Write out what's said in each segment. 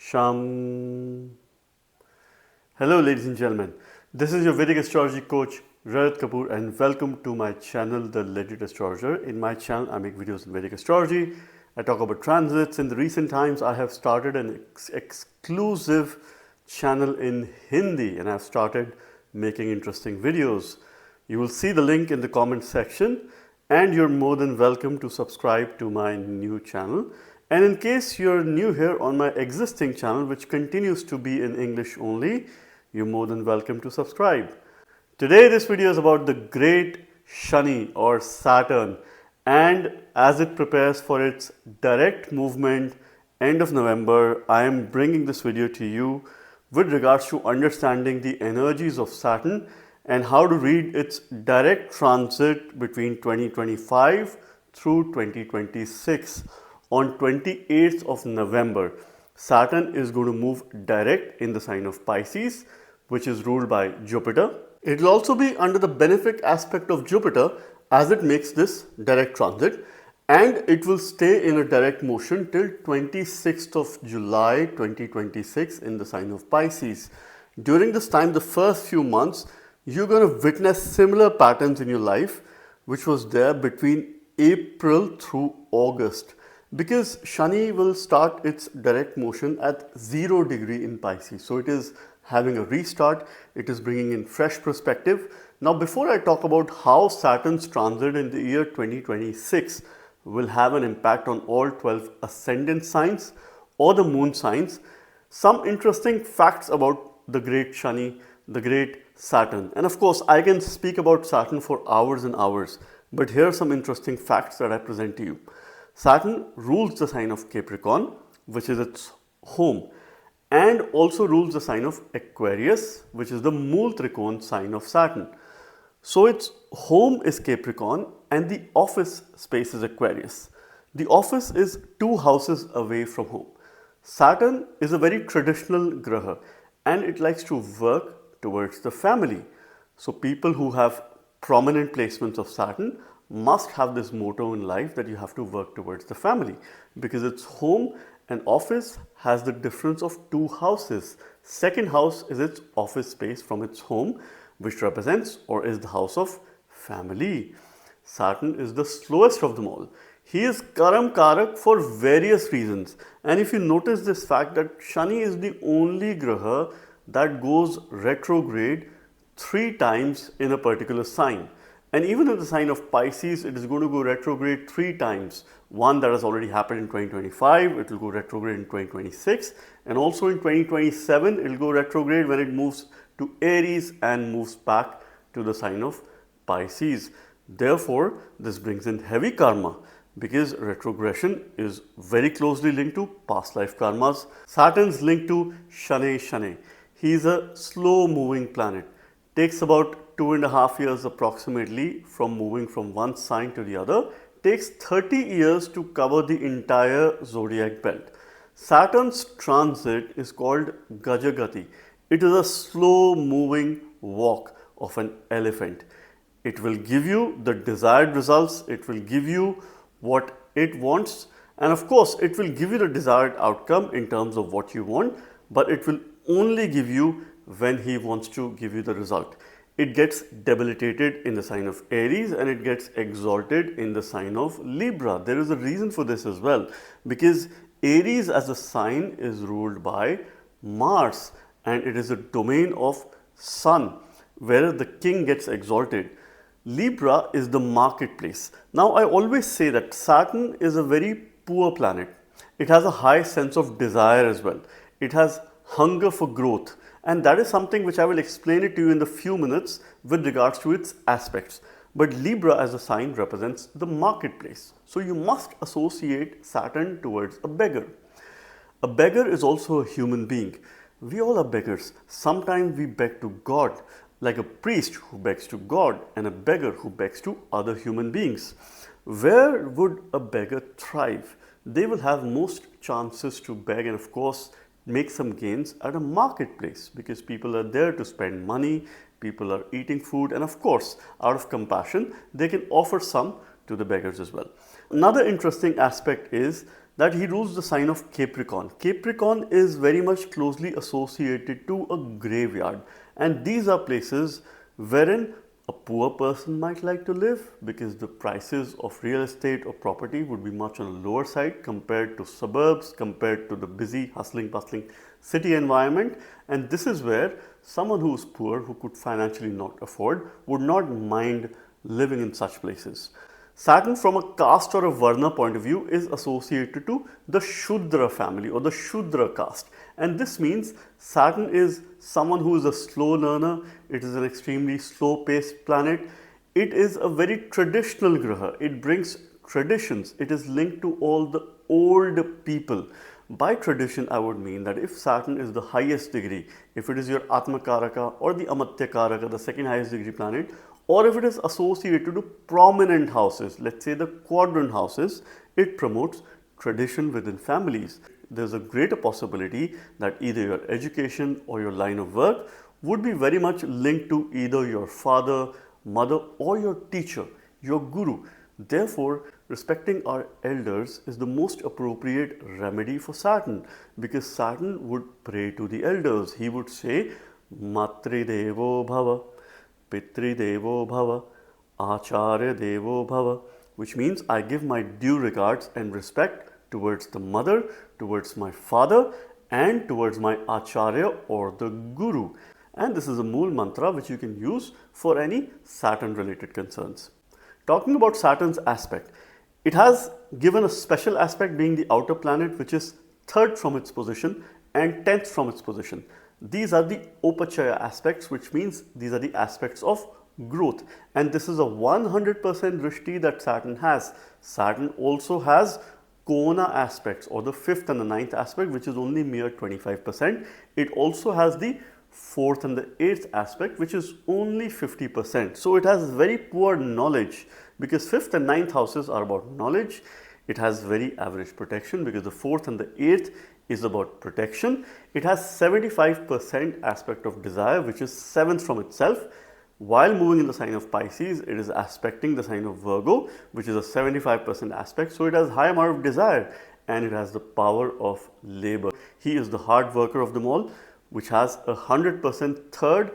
Sham. Hello ladies and gentlemen, this is your Vedic astrology coach Rajat Kapoor and welcome to my channel The Legit Astrologer. In my channel I make videos in Vedic astrology, I talk about transits. In the recent times I have started an exclusive channel in Hindi and I have started making interesting videos. You will see the link in the comment section and you're more than welcome to subscribe to my new channel. And in case you're new here on my existing channel, which continues to be in English only, you're more than welcome to subscribe. Today this video is about the great Shani or Saturn, and as it prepares for its direct movement end of November, I am bringing this video to you with regards to understanding the energies of Saturn and how to read its direct transit between 2025 through 2026. On 28th of November, Saturn is going to move direct in the sign of Pisces, which is ruled by Jupiter. It will also be under the benefic aspect of Jupiter as it makes this direct transit, and it will stay in a direct motion till 26th of July 2026 in the sign of Pisces. During this time, the first few months, you're going to witness similar patterns in your life, which was there between April through August. Because Shani will start its direct motion at 0 degree in Pisces. So it is having a restart, it is bringing in fresh perspective. Now before I talk about how Saturn's transit in the year 2026 will have an impact on all 12 ascendant signs or the moon signs, some interesting facts about the great Shani, the great Saturn. And of course I can speak about Saturn for hours and hours, but here are some interesting facts that I present to you. Saturn rules the sign of Capricorn, which is its home, and also rules the sign of Aquarius, which is the Mool Trikon sign of Saturn. So its home is Capricorn and the office space is Aquarius. The office is 2 houses away from home. Saturn is a very traditional graha and it likes to work towards the family. So people who have prominent placements of Saturn must have this motto in life that you have to work towards the family, because its home and office has the difference of 2 houses. Second house is its office space from its home, which represents or is the house of family. Saturn is the slowest of them all. He is Karam Karak for various reasons. And if you notice this fact that Shani is the only graha that goes retrograde 3 times in a particular sign. And even in the sign of Pisces, it is going to go retrograde 3 times. One that has already happened in 2025, it will go retrograde in 2026, and also in 2027, it will go retrograde when it moves to Aries and moves back to the sign of Pisces. Therefore, this brings in heavy karma because retrogression is very closely linked to past life karmas. Saturn's linked to Shani. He is a slow moving planet. Takes about 2.5 years approximately from moving from one sign to the other. Takes 30 years to cover the entire zodiac belt. Saturn's transit is called Gajagati. It is a slow moving walk of an elephant. It will give you the desired results, it will give you what it wants, and of course it will give you the desired outcome in terms of what you want, but it will only give you when he wants to give you the result. It gets debilitated in the sign of Aries and it gets exalted in the sign of Libra. There is a reason for this as well, because Aries as a sign is ruled by Mars and it is a domain of Sun, where the king gets exalted. Libra is the marketplace. Now I always say that Saturn is a very poor planet. It has a high sense of desire as well. It has hunger for growth. And that is something which I will explain it to you in the few minutes with regards to its aspects. But Libra as a sign represents the marketplace. So you must associate Saturn towards a beggar. A beggar is also a human being. We all are beggars. Sometimes we beg to God, like a priest who begs to God and a beggar who begs to other human beings. Where would a beggar thrive? They will have most chances to beg and of course make some gains at a marketplace, because people are there to spend money, people are eating food, and of course, out of compassion, they can offer some to the beggars as well. Another interesting aspect is that he rules the sign of Capricorn. Capricorn is very much closely associated to a graveyard, and these are places wherein a poor person might like to live, because the prices of real estate or property would be much on the lower side compared to suburbs, compared to the busy, hustling, bustling city environment. And this is where someone who is poor, who could financially not afford, would not mind living in such places. Saturn, from a caste or a Varna point of view, is associated to the Shudra family or the Shudra caste. And this means Saturn is someone who is a slow learner. It is an extremely slow paced planet. It is a very traditional graha. It brings traditions. It is linked to all the old people. By tradition, I would mean that if Saturn is the highest degree, if it is your Atmakaraka or the Amatyakaraka, the second highest degree planet, or if it is associated to prominent houses, let's say the quadrant houses, it promotes tradition within families. There's a greater possibility that either your education or your line of work would be very much linked to either your father, mother, or your teacher, your guru. Therefore, respecting our elders is the most appropriate remedy for Saturn, because Saturn would pray to the elders. He would say, Matri Devo Bhava, Pitri Devo Bhava, Acharya Devo Bhava, which means I give my due regards and respect towards the mother, towards my father, and towards my Acharya or the Guru. And this is a Mool mantra which you can use for any Saturn related concerns. Talking about Saturn's aspect, it has given a special aspect being the outer planet, which is 3rd from its position and 10th from its position. These are the Upachaya aspects, which means these are the aspects of growth. And this is a 100% drishti that Saturn has. Saturn also has Kona aspects, or the 5th and the 9th aspect, which is only mere 25%. It also has the 4th and the 8th aspect, which is only 50%. So it has very poor knowledge, because 5th and 9th houses are about knowledge. It has very average protection, because the 4th and the 8th is about protection. It has 75% aspect of desire, which is 7th from itself. While moving in the sign of Pisces, it is aspecting the sign of Virgo, which is a 75% aspect. So it has high amount of desire, and it has the power of labor. He is the hard worker of them all, which has 100% 3rd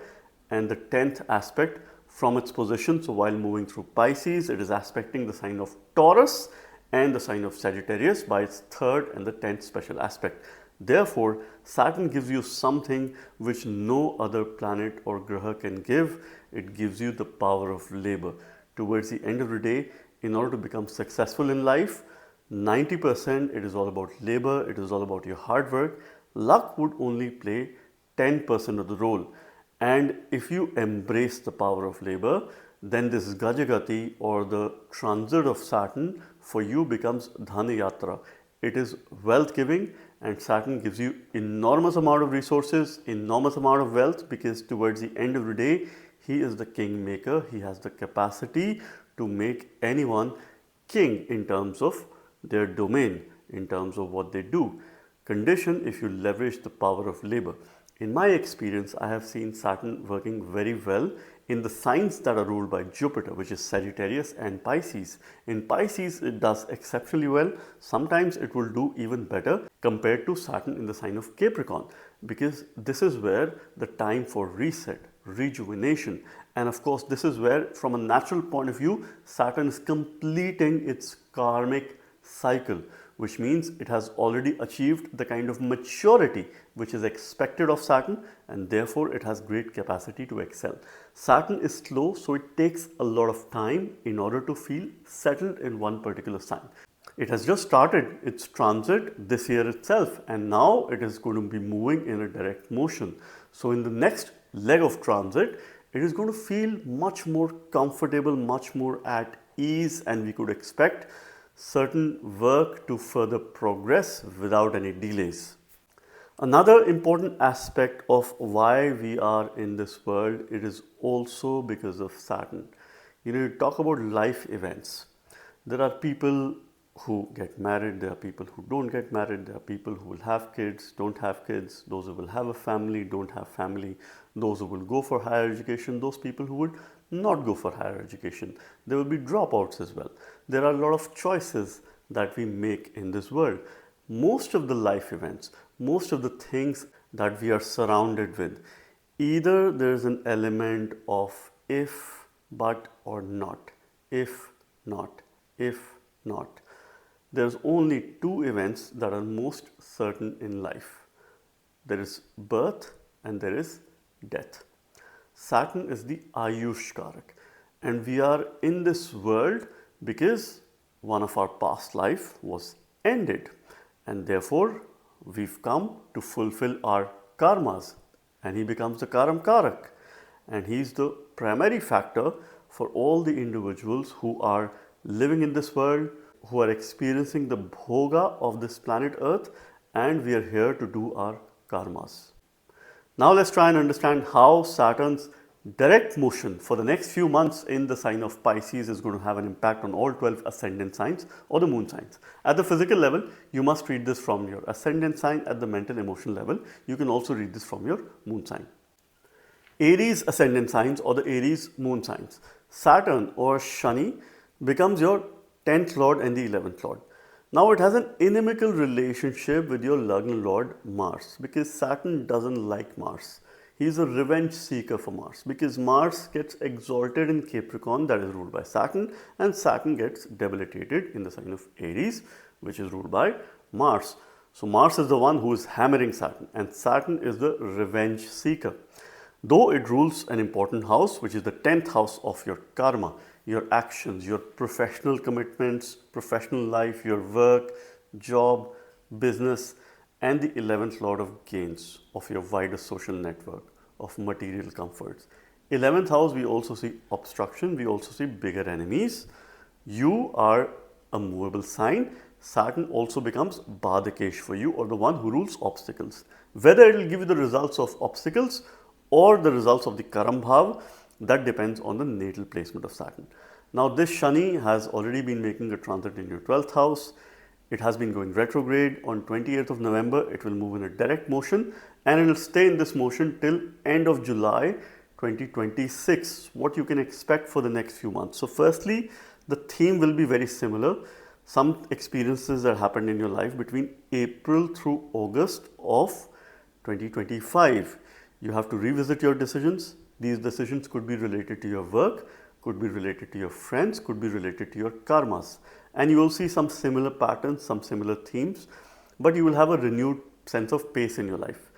and the 10th aspect from its position. So while moving through Pisces, it is aspecting the sign of Taurus and the sign of Sagittarius by its 3rd and the 10th special aspect. Therefore, Saturn gives you something which no other planet or graha can give. It gives you the power of labor. Towards the end of the day, in order to become successful in life, 90% it is all about labor, it is all about your hard work. Luck would only play 10% of the role. And if you embrace the power of labor, then this Gajagati, or the transit of Saturn, for you becomes Dhana Yatra. It is wealth giving, and Saturn gives you enormous amount of resources, enormous amount of wealth, because towards the end of the day, he is the king maker. He has the capacity to make anyone king in terms of their domain, in terms of what they do. Condition if you leverage the power of labor. In my experience, I have seen Saturn working very well in the signs that are ruled by Jupiter, which is Sagittarius and Pisces. In Pisces, it does exceptionally well. Sometimes it will do even better compared to Saturn in the sign of Capricorn, because this is where the time for reset, rejuvenation, and of course this is where, from a natural point of view, Saturn is completing its karmic cycle, which means it has already achieved the kind of maturity which is expected of Saturn, and therefore it has great capacity to excel. Saturn is slow, so it takes a lot of time in order to feel settled in one particular sign. It has just started its transit this year itself, and now it is going to be moving in a direct motion. So in the next leg of transit, it is going to feel much more comfortable, much more at ease, and we could expect certain work to further progress without any delays. Another important aspect of why we are in this world, it is also because of Saturn. You talk about life events. There are people who get married, there are people who don't get married, there are people who will have kids, don't have kids, those who will have a family, don't have family, those who will go for higher education, those people who would not go for higher education. There will be dropouts as well. There are a lot of choices that we make in this world. Most of the life events, most of the things that we are surrounded with, either there is an element of if, but, or not. If, not, if, not. There's only two events that are most certain in life. There is birth and there is death. Saturn is the Ayush Karak, and we are in this world because one of our past life was ended, and therefore we've come to fulfill our karmas, and he becomes the Karam Karak, and he's the primary factor for all the individuals who are living in this world, who are experiencing the bhoga of this planet Earth, and we are here to do our karmas. Now let's try and understand how Saturn's direct motion for the next few months in the sign of Pisces is going to have an impact on all 12 ascendant signs or the moon signs. At the physical level, you must read this from your ascendant sign. At the mental emotional level, you can also read this from your moon sign. Aries ascendant signs or the Aries moon signs. Saturn or Shani becomes your 10th lord and the 11th lord. Now it has an inimical relationship with your Lagna lord Mars, because Saturn doesn't like Mars. He is a revenge seeker for Mars, because Mars gets exalted in Capricorn, that is ruled by Saturn, and Saturn gets debilitated in the sign of Aries, which is ruled by Mars. So Mars is the one who is hammering Saturn, and Saturn is the revenge seeker. Though it rules an important house, which is the 10th house of your karma, your actions, your professional commitments, professional life, your work, job, business, and the 11th lord of gains, of your wider social network, of material comforts. 11th house, we also see obstruction, we also see bigger enemies. You are a movable sign. Saturn also becomes Badakesh for you, or the one who rules obstacles. Whether it will give you the results of obstacles or the results of the Karam Bhav, that depends on the natal placement of Saturn. Now this Shani has already been making a transit in your 12th house. It has been going retrograde. On 28th of November, it will move in a direct motion, and it will stay in this motion till end of July 2026. What you can expect for the next few months. So firstly, the theme will be very similar. Some experiences that happened in your life between April through August of 2025. You have to revisit your decisions. These decisions could be related to your work, could be related to your friends, could be related to your karmas. And you will see some similar patterns, some similar themes, but you will have a renewed sense of pace in your life.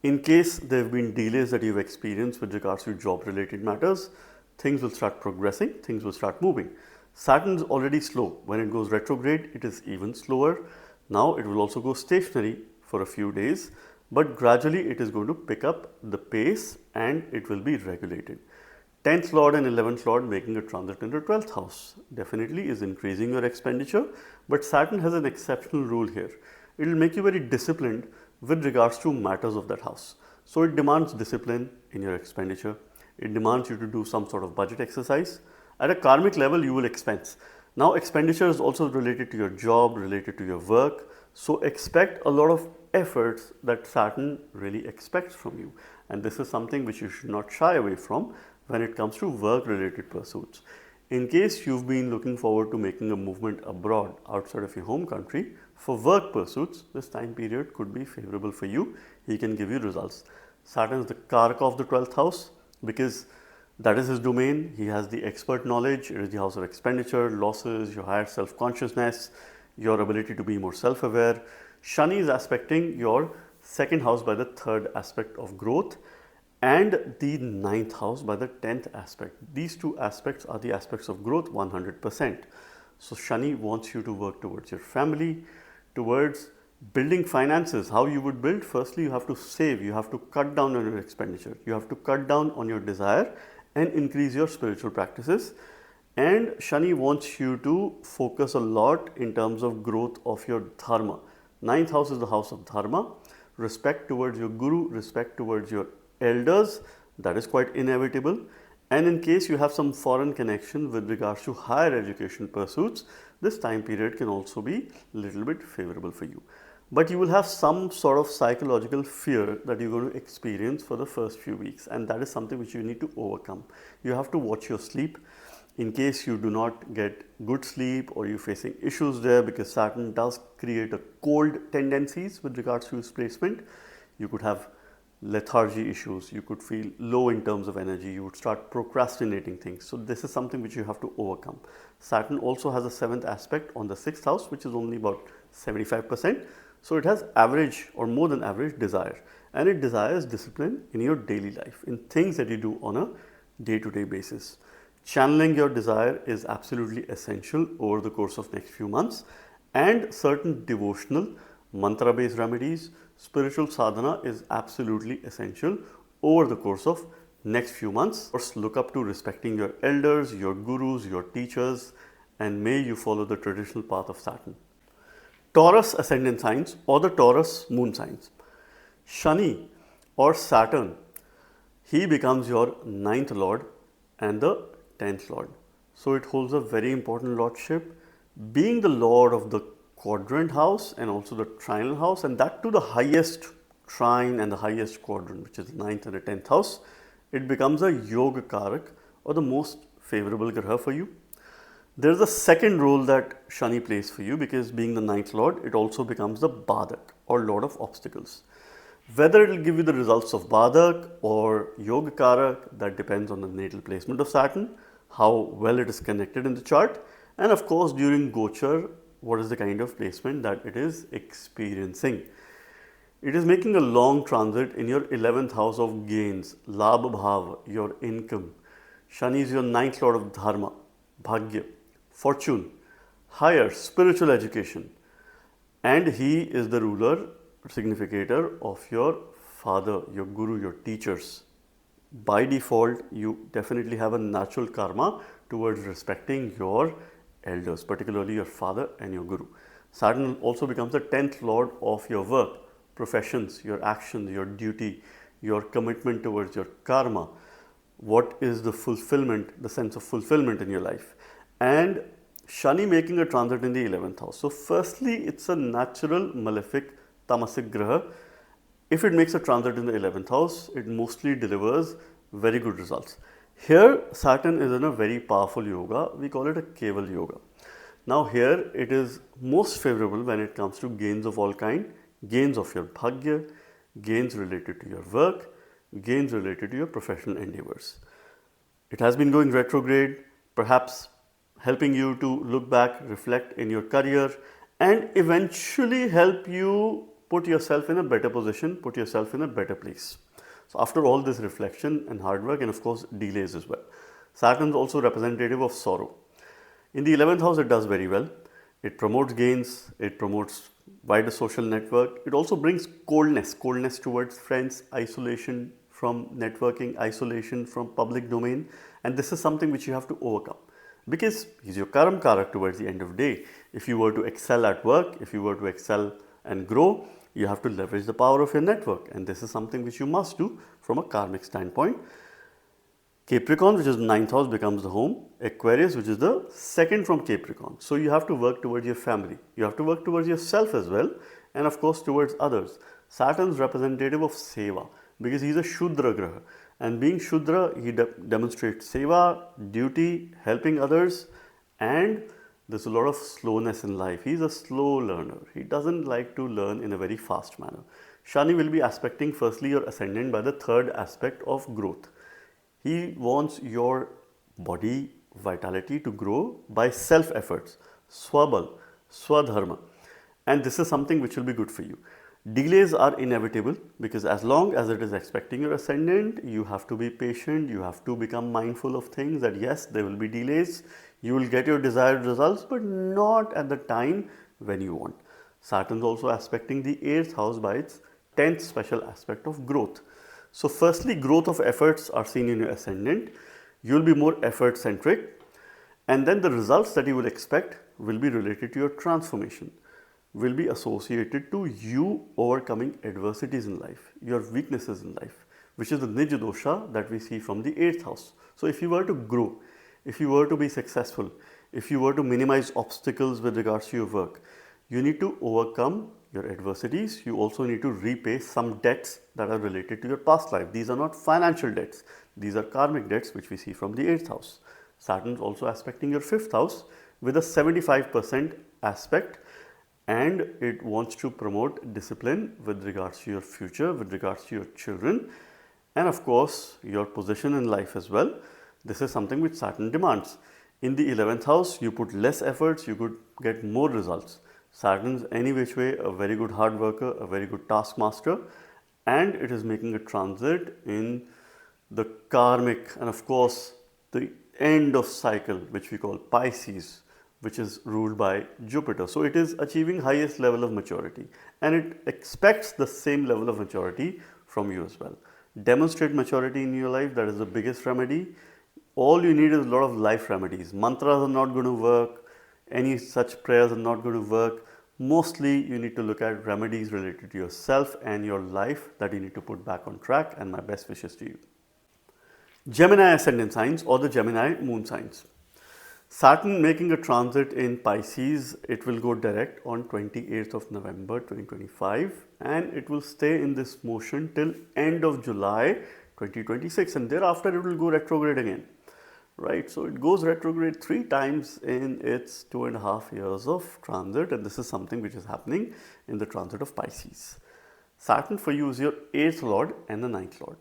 In case there have been delays that you've experienced with regards to job related matters, things will start progressing, things will start moving. Saturn is already slow. When it goes retrograde, it is even slower. Now it will also go stationary for a few days, but gradually it is going to pick up the pace and it will be regulated. 10th lord and 11th lord making a transit in the 12th house definitely is increasing your expenditure, but Saturn has an exceptional rule here. It will make you very disciplined with regards to matters of that house. So it demands discipline in your expenditure. It demands you to do some sort of budget exercise. At a karmic level, you will expense. Now expenditure is also related to your job, related to your work. So expect a lot of efforts that Saturn really expects from you. And this is something which you should not shy away from when it comes to work related pursuits. In case you've been looking forward to making a movement abroad outside of your home country for work pursuits, this time period could be favorable for you. He can give you results. Saturn is the Karaka of the 12th house because that is his domain. He has the expert knowledge. It is the house of expenditure, losses, your higher self-consciousness, your ability to be more self-aware. Shani is aspecting your second house by the third aspect of growth, and the 9th house by the 10th aspect. These two aspects are the aspects of growth 100%. So Shani wants you to work towards your family, towards building finances. How you would build? Firstly, you have to save, you have to cut down on your expenditure, you have to cut down on your desire and increase your spiritual practices. And Shani wants you to focus a lot in terms of growth of your dharma. 9th house is the house of dharma. Respect towards your guru, respect towards your elders, that is quite inevitable. And in case you have some foreign connection with regards to higher education pursuits, this time period can also be a little bit favorable for you. But you will have some sort of psychological fear that you're going to experience for the first few weeks, and that is something which you need to overcome. You have to watch your sleep. in case you do not get good sleep or you're facing issues there, because Saturn does create a cold tendencies with regards to its placement. You could have lethargy issues, you could feel low in terms of energy, you would start procrastinating things. So this is something which you have to overcome. Saturn also has a 7th aspect on the 6th house, which is only about 75%. So it has average or more than average desire, and it desires discipline in your daily life, in things that you do on a day-to-day basis. Channeling your desire is absolutely essential over the course of next few months, and certain devotional mantra based remedies, spiritual sadhana is absolutely essential over the course of next few months. First, look up to respecting your elders, your gurus, your teachers, and may you follow the traditional path of Saturn. Taurus ascendant signs or the Taurus moon signs. Shani or Saturn, he becomes your 9th lord and the 10th lord. So it holds a very important lordship, being the lord of the quadrant house and also the trinal house, and that to the highest trine and the highest quadrant, which is the 9th and the 10th house. It becomes a yoga karak or the most favorable graha for you. There is a second role that Shani plays for you, because being the 9th lord, it also becomes the Badak or lord of obstacles. Whether it will give you the results of Badak or Yoga Karak, that depends on the natal placement of Saturn, how well it is connected in the chart, and of course during Gochar, what is the kind of placement that it is experiencing. It is making a long transit in your 11th house of gains, Labh Bhav, your income. Shani is your 9th lord of Dharma, Bhagya, fortune, higher spiritual education, and he is the ruler, significator of your father, your guru, your teachers. By default, you definitely have a natural karma towards respecting your elders, particularly your father and your guru. Saturn also becomes the 10th lord of your work, professions, your actions, your duty, your commitment towards your karma. What is the fulfillment, the sense of fulfillment in your life? And Shani making a transit in the 11th house. So firstly, it's a natural malefic tamasic graha. If it makes a transit in the 11th house, it mostly delivers very good results. Here, Saturn is in a very powerful yoga. We call it a Keval yoga. Now here, it is most favorable when it comes to gains of all kind, gains of your bhagya, gains related to your work, gains related to your professional endeavors. It has been going retrograde, perhaps helping you to look back, reflect in your career, and eventually help you put yourself in a better position, put yourself in a better place. So after all this reflection and hard work, and of course delays as well. Saturn is also representative of sorrow. In the 11th house, it does very well. It promotes gains, it promotes wider social network. It also brings coldness towards friends, isolation from networking, isolation from public domain. And this is something which you have to overcome, because he's your Karam Karak towards the end of the day. If you were to excel at work, if you were to excel and grow, you have to leverage the power of your network, and this is something which you must do from a karmic standpoint. Capricorn, which is the 9th house, becomes the home. Aquarius, which is the second from Capricorn. So you have to work towards your family. You have to work towards yourself as well, and of course towards others. Saturn is representative of Seva, because he is a Shudra Graha. And being Shudra, he demonstrates Seva, duty, helping others, and there's a lot of slowness in life. He's a slow learner. He doesn't like to learn in a very fast manner. Shani will be aspecting firstly your ascendant by the 3rd aspect of growth. He wants your body vitality to grow by self efforts, swabal, swadharma, and this is something which will be good for you. Delays are inevitable, because as long as it is expecting your ascendant, you have to be patient, you have to become mindful of things that yes, there will be delays. You will get your desired results, but not at the time when you want. Saturn is also aspecting the 8th house by its 10th special aspect of growth. So firstly, growth of efforts are seen in your ascendant. You will be more effort centric, and then the results that you will expect will be related to your transformation, will be associated to you overcoming adversities in life, your weaknesses in life, which is the Nij dosha that we see from the 8th house. So if you were to grow, if you were to be successful, if you were to minimize obstacles with regards to your work, you need to overcome your adversities. You also need to repay some debts that are related to your past life. These are not financial debts. These are karmic debts which we see from the 8th house. Saturn is also aspecting your 5th house with a 75% aspect, and it wants to promote discipline with regards to your future, with regards to your children, and of course your position in life as well. This is something which Saturn demands. In the 11th house, you put less efforts, you could get more results. Saturn is any which way a very good hard worker, a very good taskmaster, and it is making a transit in the karmic and of course the end of cycle, which we call Pisces, which is ruled by Jupiter. So it is achieving highest level of maturity, and it expects the same level of maturity from you as well. Demonstrate maturity in your life. That is the biggest remedy. All you need is a lot of life remedies. Mantras are not going to work. Any such prayers are not going to work. Mostly you need to look at remedies related to yourself and your life that you need to put back on track, and my best wishes to you. Gemini ascendant signs or the Gemini moon signs. Saturn making a transit in Pisces, it will go direct on 28th of November 2025, and it will stay in this motion till end of July 2026, and thereafter it will go retrograde again. Right, so it goes retrograde 3 times in its 2.5 years of transit, and this is something which is happening in the transit of Pisces. Saturn for you is your 8th lord and the 9th lord.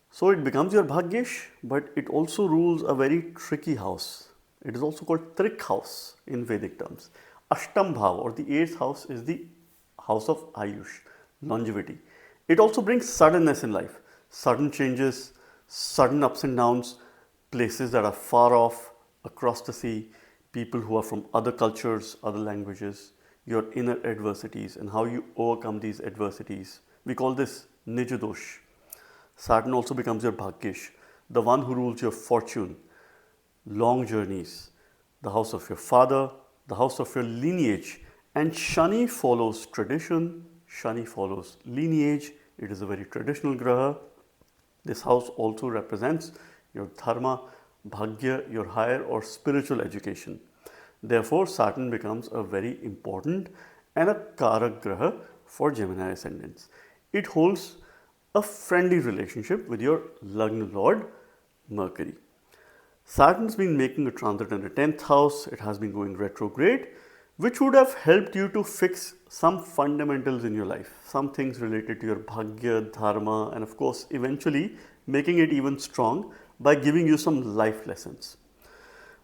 So it becomes your Bhagyesh, but it also rules a very tricky house. It is also called Trik house in Vedic terms. Ashtam Bhav or the 8th house is the house of Ayush, longevity. It also brings suddenness in life, sudden changes, sudden ups and downs, places that are far off, across the sea, people who are from other cultures, other languages, your inner adversities and how you overcome these adversities. We call this Nijadosh. Saturn also becomes your Bhagyesh, the one who rules your fortune, long journeys, the house of your father, the house of your lineage, and Shani follows tradition, Shani follows lineage. It is a very traditional graha. This house also represents your dharma, bhagya, your higher or spiritual education. Therefore, Saturn becomes a very important and a karak graha for Gemini ascendants. It holds a friendly relationship with your Lagna Lord, Mercury. Saturn's been making a transit in the 10th house. It has been going retrograde, which would have helped you to fix some fundamentals in your life, some things related to your bhagya, dharma, and of course, eventually making it even strong by giving you some life lessons.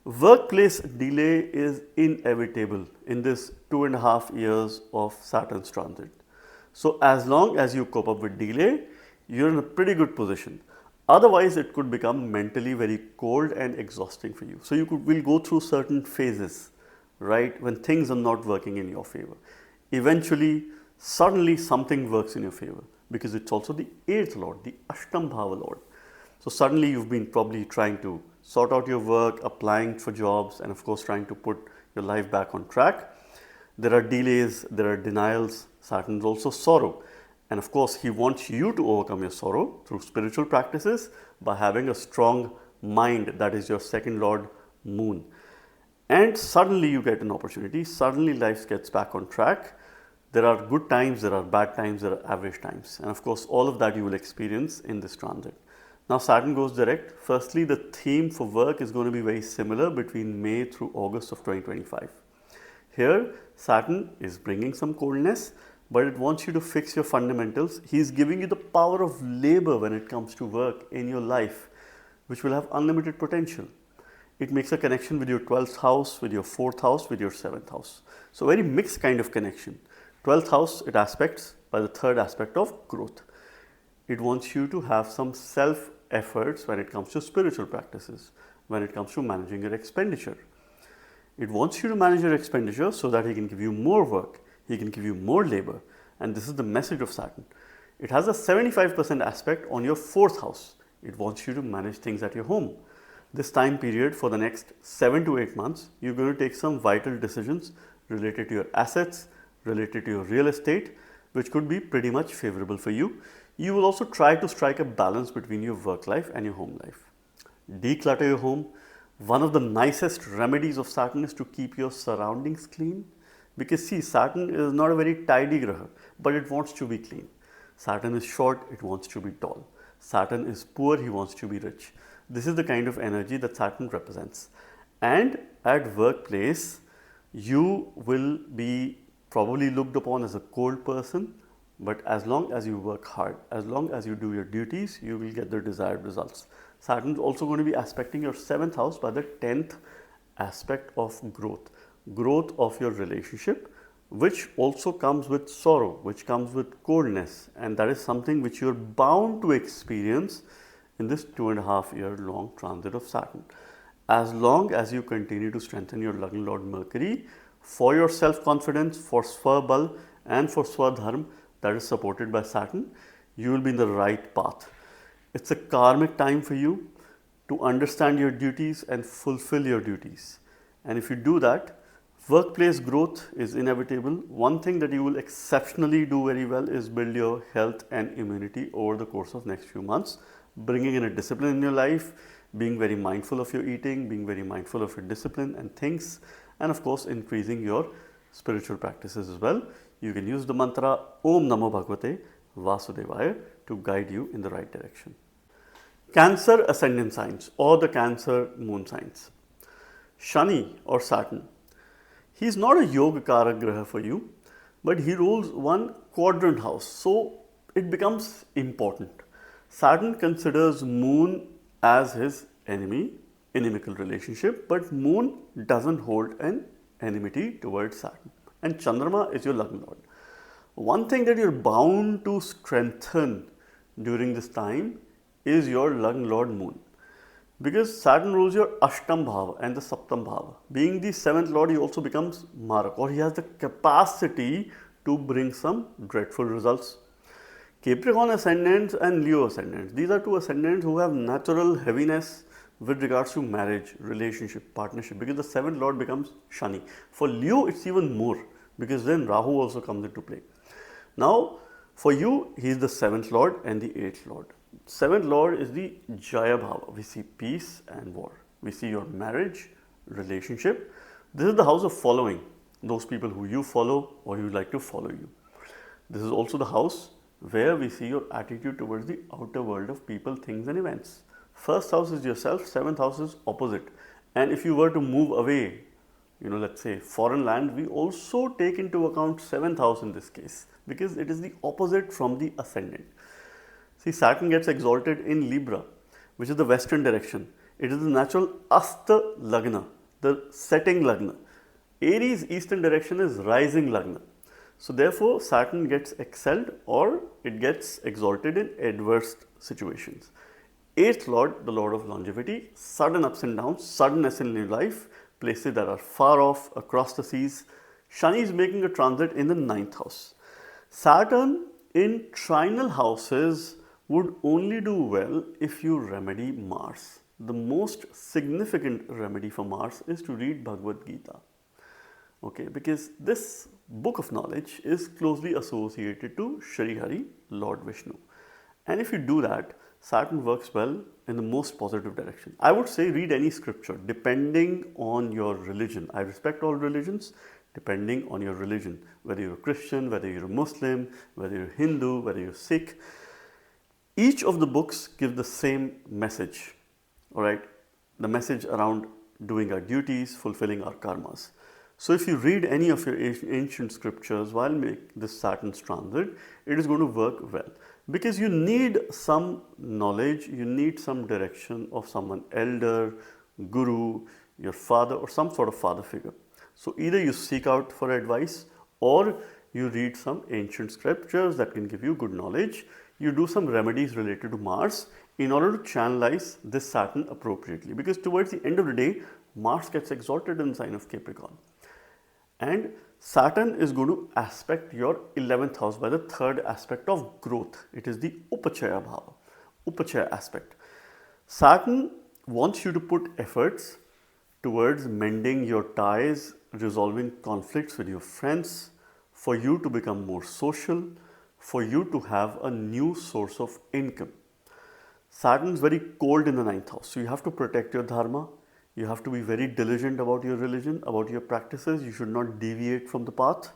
Workplace delay is inevitable in this 2.5 years of Saturn's transit. So as long as you cope up with delay, you're in a pretty good position. Otherwise, it could become mentally very cold and exhausting for you. So you will go through certain phases, right, when things are not working in your favor. Eventually, suddenly something works in your favor because it's also the 8th lord, the Ashtam Bhava lord. So suddenly you've been probably trying to sort out your work, applying for jobs, and of course trying to put your life back on track. There are delays, there are denials. Saturn is also sorrow. And of course, he wants you to overcome your sorrow through spiritual practices by having a strong mind, that is your 2nd lord, moon. And suddenly you get an opportunity, suddenly life gets back on track. There are good times, there are bad times, there are average times. And of course, all of that you will experience in this transit. Now Saturn goes direct. Firstly, the theme for work is going to be very similar between May through August of 2025. Here, Saturn is bringing some coldness, but it wants you to fix your fundamentals. He is giving you the power of labor when it comes to work in your life, which will have unlimited potential. It makes a connection with your 12th house, with your 4th house, with your 7th house. So very mixed kind of connection. 12th house, it aspects by the 3rd aspect of growth. It wants you to have some self efforts when it comes to spiritual practices, when it comes to managing your expenditure. It wants you to manage your expenditure so that he can give you more work, he can give you more labor, and this is the message of Saturn. It has a 75% aspect on your 4th house. It wants you to manage things at your home. This time period for the next 7 to 8 months, you're going to take some vital decisions related to your assets, related to your real estate, which could be pretty much favorable for you. You will also try to strike a balance between your work life and your home life. Declutter your home. One of the nicest remedies of Saturn is to keep your surroundings clean. Because see, Saturn is not a very tidy graha, but it wants to be clean. Saturn is short, it wants to be tall. Saturn is poor, he wants to be rich. This is the kind of energy that Saturn represents. And at workplace, you will be probably looked upon as a cold person, but as long as you work hard, as long as you do your duties, you will get the desired results. Saturn is also going to be aspecting your 7th house by the 10th aspect of growth of your relationship, which also comes with sorrow, which comes with coldness, and that is something which you're bound to experience in this 2.5 year long transit of Saturn. As long as you continue to strengthen your Lagna Lord Mercury for your self-confidence, for Svabal and for Swadharma that is supported by Saturn, you will be in the right path. It's a karmic time for you to understand your duties and fulfill your duties. And if you do that, workplace growth is inevitable. One thing that you will exceptionally do very well is build your health and immunity over the course of next few months, bringing in a discipline in your life, being very mindful of your eating, being very mindful of your discipline and things, and of course increasing your spiritual practices as well. You can use the mantra Om Namo Bhagavate Vasudevaya to guide you in the right direction. Cancer ascendant signs or the Cancer moon signs. Shani or Saturn, he is not a yoga karak graha for you, but he rules one quadrant house, so it becomes important. Saturn considers moon as his enemy, inimical relationship, but moon doesn't hold an enmity towards Saturn. And Chandrama is your Lagna Lord. One thing that you're bound to strengthen during this time is your Lagna Lord Moon. Because Saturn rules your Ashtam Bhava and the Saptam Bhava. Being the 7th Lord, he also becomes Marak, or he has the capacity to bring some dreadful results. Capricorn ascendants and Leo ascendants, these are two ascendants who have natural heaviness with regards to marriage, relationship, partnership, because the 7th Lord becomes Shani. For Leo, it's even more, because then Rahu also comes into play. Now, for you, he is the 7th Lord and the 8th Lord. 7th Lord is the Jaya Bhava. We see peace and war. We see your marriage, relationship. This is the house of following, those people who you follow or you like to follow you. This is also the house where we see your attitude towards the outer world of people, things and events. First house is yourself, 7th house is opposite. And if you were to move away, let's say foreign land, we also take into account 7th house in this case, because it is the opposite from the ascendant. See, Saturn gets exalted in Libra, which is the western direction. It is the natural Asta Lagna, the setting Lagna. Aries eastern direction is rising Lagna. So therefore, Saturn gets excelled or it gets exalted in adverse situations. 8th Lord, the Lord of longevity, sudden ups and downs, suddenness in your life, places that are far off, across the seas. Shani is making a transit in the 9th house. Saturn in trinal houses would only do well if you remedy Mars. The most significant remedy for Mars is to read Bhagavad Gita. Okay, because this book of knowledge is closely associated to Shri Hari, Lord Vishnu. And if you do that, Saturn works well in the most positive direction. I would say read any scripture depending on your religion. I respect all religions, depending on your religion, whether you're a Christian, whether you're a Muslim, whether you're Hindu, whether you're Sikh. Each of the books give the same message, all right? The message around doing our duties, fulfilling our karmas. So if you read any of your ancient scriptures while making this Saturn's transit, it is going to work well. Because you need some knowledge, you need some direction of someone elder, guru, your father or some sort of father figure. So either you seek out for advice or you read some ancient scriptures that can give you good knowledge. You do some remedies related to Mars in order to channelize this Saturn appropriately. Because towards the end of the day, Mars gets exalted in the sign of Capricorn. And Saturn is going to aspect your 11th house by the 3rd aspect of growth. It is the Upachaya Bhava, Upachaya aspect. Saturn wants you to put efforts towards mending your ties, resolving conflicts with your friends, for you to become more social, for you to have a new source of income. Saturn is very cold in the 9th house, so you have to protect your dharma. You have to be very diligent about your religion, about your practices. You should not deviate from the path.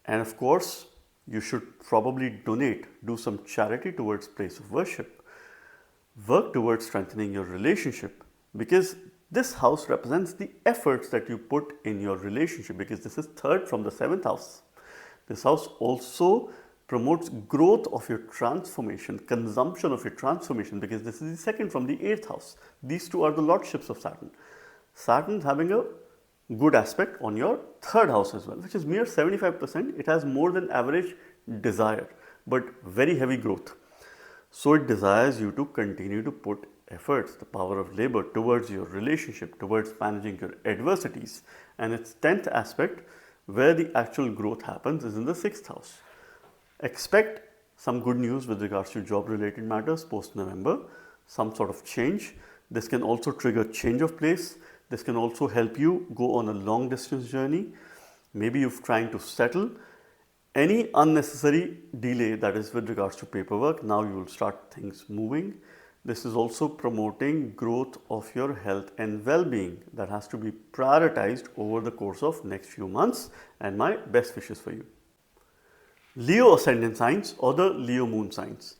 And of course, you should probably donate, do some charity towards place of worship. Work towards strengthening your relationship, because this house represents the efforts that you put in your relationship, because this is third from the 7th house. This house also promotes growth of your transformation, consumption of your transformation, because this is the second from the 8th house. These two are the lordships of Saturn. Saturn is having a good aspect on your third house as well, which is mere 75%. It has more than average desire, but very heavy growth. So it desires you to continue to put efforts, the power of labor, towards your relationship, towards managing your adversities. And its 10th aspect, where the actual growth happens, is in the 6th house. Expect some good news with regards to job related matters post November, some sort of change. This can also trigger change of place. This can also help you go on a long distance journey. Maybe you're trying to settle. Any unnecessary delay, that is with regards to paperwork, now you will start things moving. This is also promoting growth of your health and well-being that has to be prioritized over the course of next few months, and my best wishes for you. Leo ascendant signs or the Leo moon signs.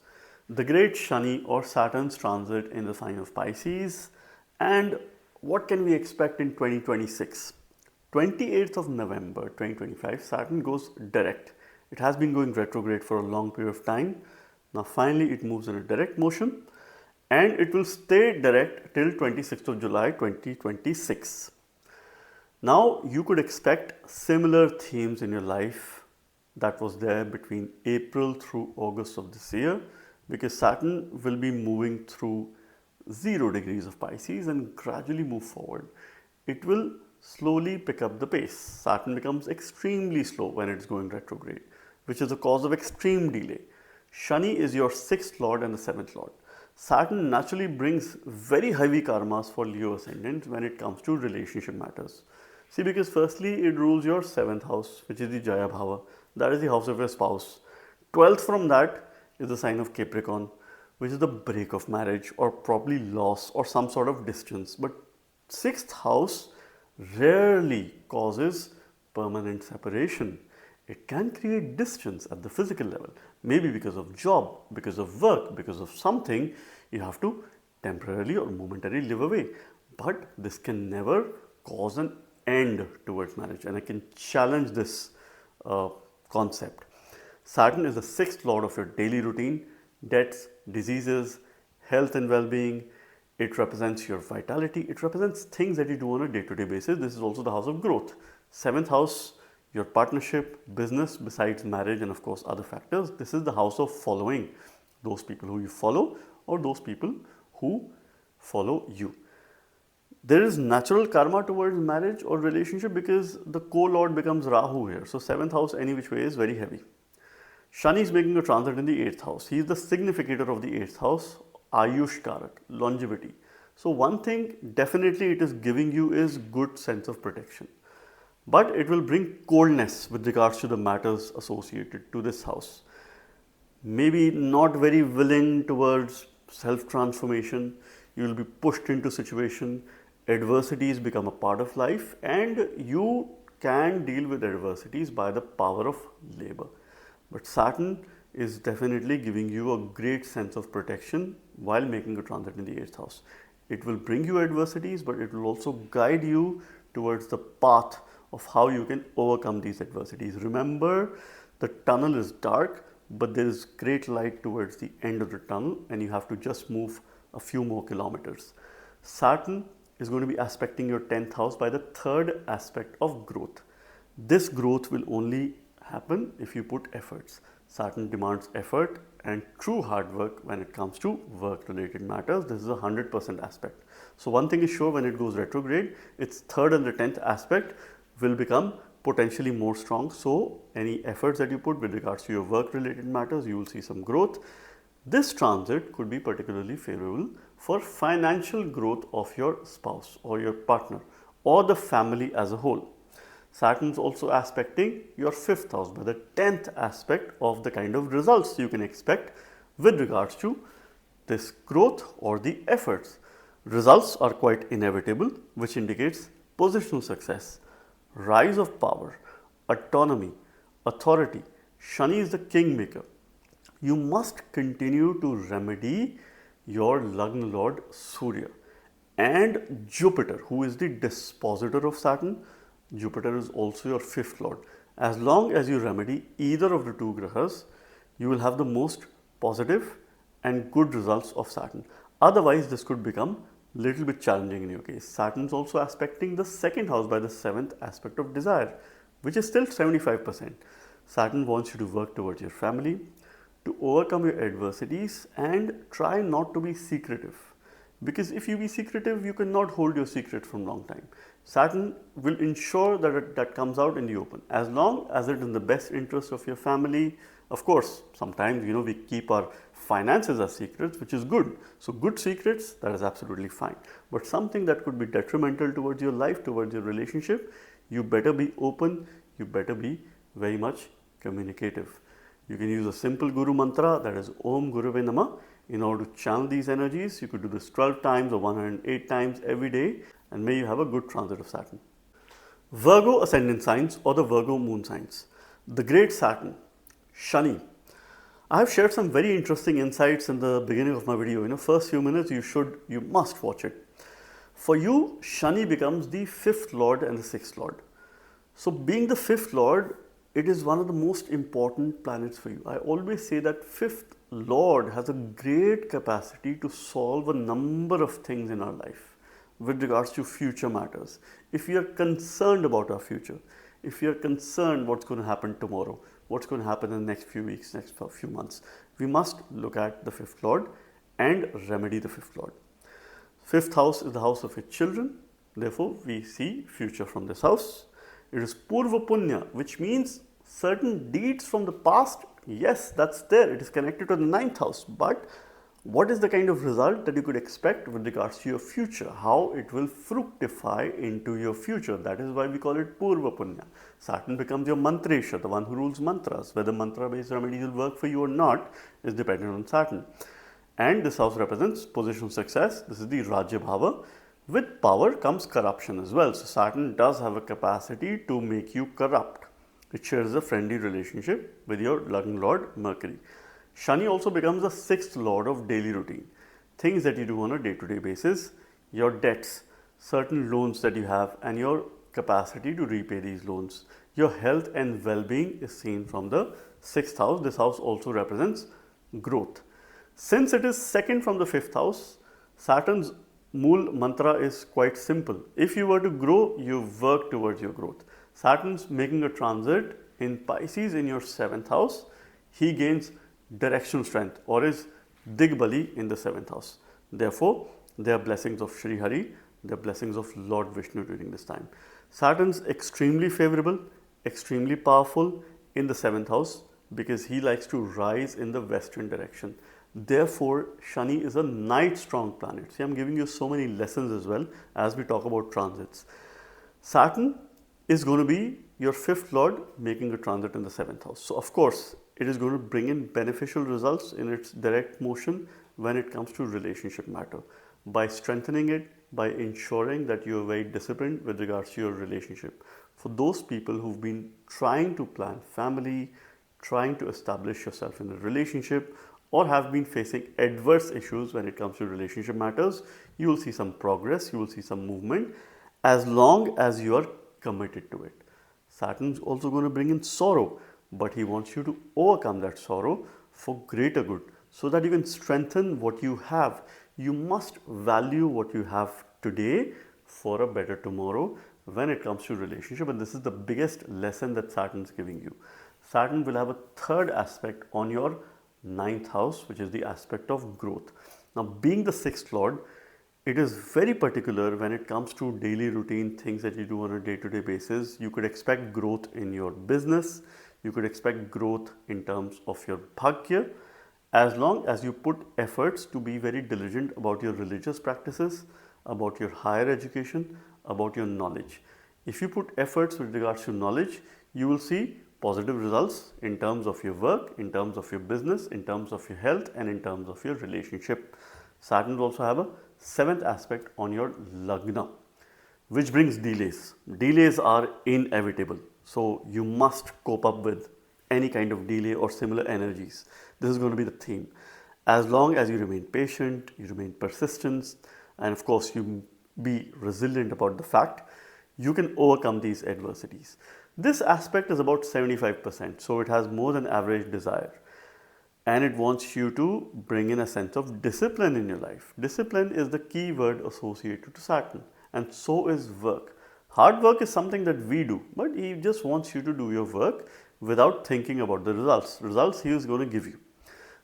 The great Shani or Saturn's transit in the sign of Pisces, and what can we expect in 2026? 28th of November 2025, Saturn goes direct. It has been going retrograde for a long period of time. Now finally it moves in a direct motion, and it will stay direct till 26th of July 2026. Now you could expect similar themes in your life that was there between April through August of this year, because Saturn will be moving through 0 degrees of Pisces and gradually move forward. It will slowly pick up the pace. Saturn becomes extremely slow when it's going retrograde, which is a cause of extreme delay. Shani is your 6th lord and the 7th lord. Saturn naturally brings very heavy karmas for Leo ascendant when it comes to relationship matters. See, because firstly it rules your 7th house, which is the Jaya Bhava, that is the house of your spouse. 12th from that is the sign of Capricorn, which is the break of marriage or probably loss or some sort of distance. But 6th house rarely causes permanent separation. It can create distance at the physical level, maybe because of job, because of work, because of something you have to temporarily or momentarily live away. But this can never cause an end towards marriage, and I can challenge this concept. Saturn is the 6th lord of your daily routine, debts, diseases, health and well-being. It represents your vitality. It represents things that you do on a day-to-day basis. This is also the house of growth. 7th house, your partnership, business, besides marriage and of course other factors. This is the house of following, those people who you follow or those people who follow you. There is natural karma towards marriage or relationship because the co-lord becomes Rahu here. So 7th house any which way is very heavy. Shani is making a transit in the 8th house. He is the significator of the 8th house, Ayush Karak, longevity. So one thing definitely it is giving you is good sense of protection. But it will bring coldness with regards to the matters associated to this house. Maybe not very willing towards self-transformation. You will be pushed into situation. Adversities become a part of life, and you can deal with adversities by the power of labor. But Saturn is definitely giving you a great sense of protection while making a transit in the 8th house. It will bring you adversities, but it will also guide you towards the path of how you can overcome these adversities. Remember, the tunnel is dark, but there is great light towards the end of the tunnel, and you have to just move a few more kilometers. Saturn is going to be aspecting your 10th house by the 3rd aspect of growth. This growth will only happen if you put efforts. Saturn demands effort and true hard work when it comes to work related matters. This is a 100% aspect. So one thing is sure, when it goes retrograde, its 3rd and the 10th aspect will become potentially more strong. So any efforts that you put with regards to your work related matters, you will see some growth. This transit could be particularly favorable for financial growth of your spouse or your partner or the family as a whole. Saturn is also aspecting your 5th house by the 10th aspect of the kind of results you can expect with regards to this growth or the efforts. Results are quite inevitable, which indicates positional success, rise of power, autonomy, authority. Shani is the kingmaker. You must continue to remedy your Lagna Lord Surya, and Jupiter, who is the dispositor of Saturn. Jupiter is also your fifth lord. As long as you remedy either of the two grahas, you will have the most positive and good results of Saturn. Otherwise, this could become a little bit challenging in your case. Saturn is also aspecting the second house by the seventh aspect of desire, which is still 75%. Saturn wants you to work towards your family, to overcome your adversities, and try not to be secretive. Because if you be secretive, you cannot hold your secret from long time. Saturn will ensure that that comes out in the open, as long as it is in the best interest of your family. Of course, sometimes we keep our finances as secrets, which is good. So good secrets, that is absolutely fine. But something that could be detrimental towards your life, towards your relationship, you better be open, you better be very much communicative. You can use a simple Guru mantra, that is Om Guruve Namah, in order to channel these energies. You could do this 12 times or 108 times every day, and may you have a good transit of Saturn. Virgo ascendant signs or the Virgo moon signs. The great Saturn, Shani. I have shared some very interesting insights in the beginning of my video. First few minutes you must watch it. For you, Shani becomes the fifth lord and the sixth lord. So being the fifth lord, it is one of the most important planets for you. I always say that fifth lord has a great capacity to solve a number of things in our life with regards to future matters. If we are concerned about our future, if we are concerned what's going to happen tomorrow, what's going to happen in the next few weeks, next few months, we must look at the fifth lord and remedy the fifth lord. Fifth house is the house of your children. Therefore, we see future from this house. It is Purva Punya, which means certain deeds from the past. Yes, that's there. It is connected to the ninth house. But what is the kind of result that you could expect with regards to your future? How it will fructify into your future. That is why we call it Purva Punya. Saturn becomes your Mantresha, the one who rules mantras. Whether mantra-based remedies will work for you or not is dependent on Saturn. And this house represents positional success. This is the Rajya Bhava. With power comes corruption as well. So Saturn does have a capacity to make you corrupt. It shares a friendly relationship with your Lagna Lord Mercury. Shani also becomes the sixth lord of daily routine. Things that you do on a day-to-day basis, your debts, certain loans that you have, and your capacity to repay these loans. Your health and well-being is seen from the sixth house. This house also represents growth. Since it is second from the fifth house, Saturn's Mool mantra is quite simple. If you were to grow, you work towards your growth. Saturn's making a transit in Pisces in your seventh house. He gains directional strength or is Digbali in the seventh house. Therefore, there are blessings of Sri Hari, there are blessings of Lord Vishnu during this time. Saturn's extremely favorable, extremely powerful in the seventh house because he likes to rise in the western direction. Therefore, Shani is a night strong planet. See, I'm giving you so many lessons as well as we talk about transits. Saturn is going to be your fifth lord making a transit in the seventh house. So, of course, it is going to bring in beneficial results in its direct motion when it comes to relationship matter. By strengthening it, by ensuring that you are very disciplined with regards to your relationship. For those people who've been trying to plan family, trying to establish yourself in a relationship, or have been facing adverse issues when it comes to relationship matters, you will see some progress, you will see some movement as long as you are committed to it. Saturn is also going to bring in sorrow, but he wants you to overcome that sorrow for greater good so that you can strengthen what you have. You must value what you have today for a better tomorrow when it comes to relationship, and this is the biggest lesson that Saturn is giving you. Saturn will have a third aspect on your ninth house, which is the aspect of growth. Now, being the sixth lord, it is very particular when it comes to daily routine things that you do on a day-to-day basis. You could expect growth in your business, you could expect growth in terms of your bhagya, as long as you put efforts to be very diligent about your religious practices, about your higher education, about your knowledge. If you put efforts with regards to knowledge, you will see positive results in terms of your work, in terms of your business, in terms of your health, and in terms of your relationship. Saturn will also have a seventh aspect on your Lagna, which brings delays. Delays are inevitable. So you must cope up with any kind of delay or similar energies. This is going to be the theme. as long as you remain patient, you remain persistent, and of course you be resilient about the fact, you can overcome these adversities. This aspect is about 75%, so it has more than average desire. And it wants you to bring in a sense of discipline in your life. Discipline is the key word associated to Saturn, and so is work. Hard work is something that we do, but he just wants you to do your work without thinking about the results. Results he is going to give you.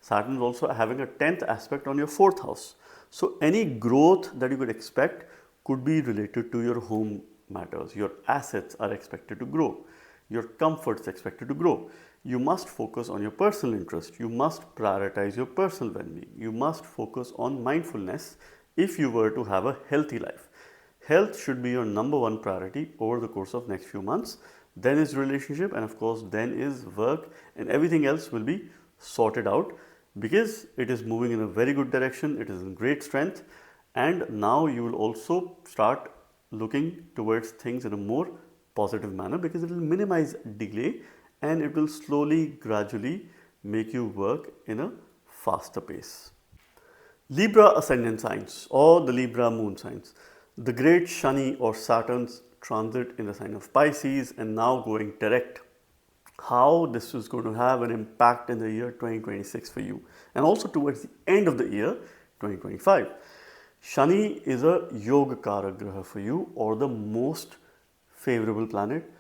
Saturn is also having a 10th aspect on your 4th house. So any growth that you could expect could be related to your home matters. Your assets are expected to grow. Your comforts expected to grow. You must focus on your personal interest. You must prioritize your personal well-being. You must focus on mindfulness if you were to have a healthy life. Health should be your number one priority over the course of next few months. Then is relationship, and of course then is work, and everything else will be sorted out because it is moving in a very good direction. It is in great strength, and now you will also start looking towards things in a more positive manner because it will minimize delay and it will slowly, gradually make you work in a faster pace. Libra ascendant signs or the Libra moon signs. The great Shani or Saturn's transit in the sign of Pisces and now going direct. How this is going to have an impact in the year 2026 for you and also towards the end of the year 2025. Shani is a Yogakara Graha for you or the most favorable planet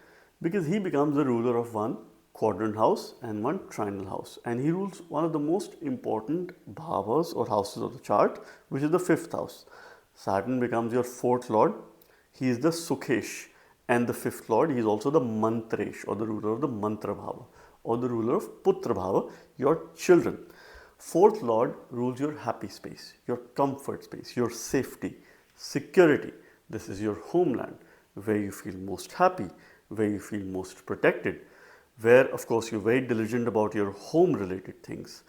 because he becomes the ruler of one quadrant house and one trinal house, and he rules one of the most important bhavas or houses of the chart, which is the 5th house. Saturn becomes your 4th lord. He is the Sukhesh, and the 5th lord, he is also the Mantresh or the ruler of the Mantra Bhava or the ruler of Putra Bhava, your children. 4th lord rules your happy space, your comfort space, your safety, security. This is your homeland where you feel most happy, where you feel most protected, where of course you're very diligent about your home related things,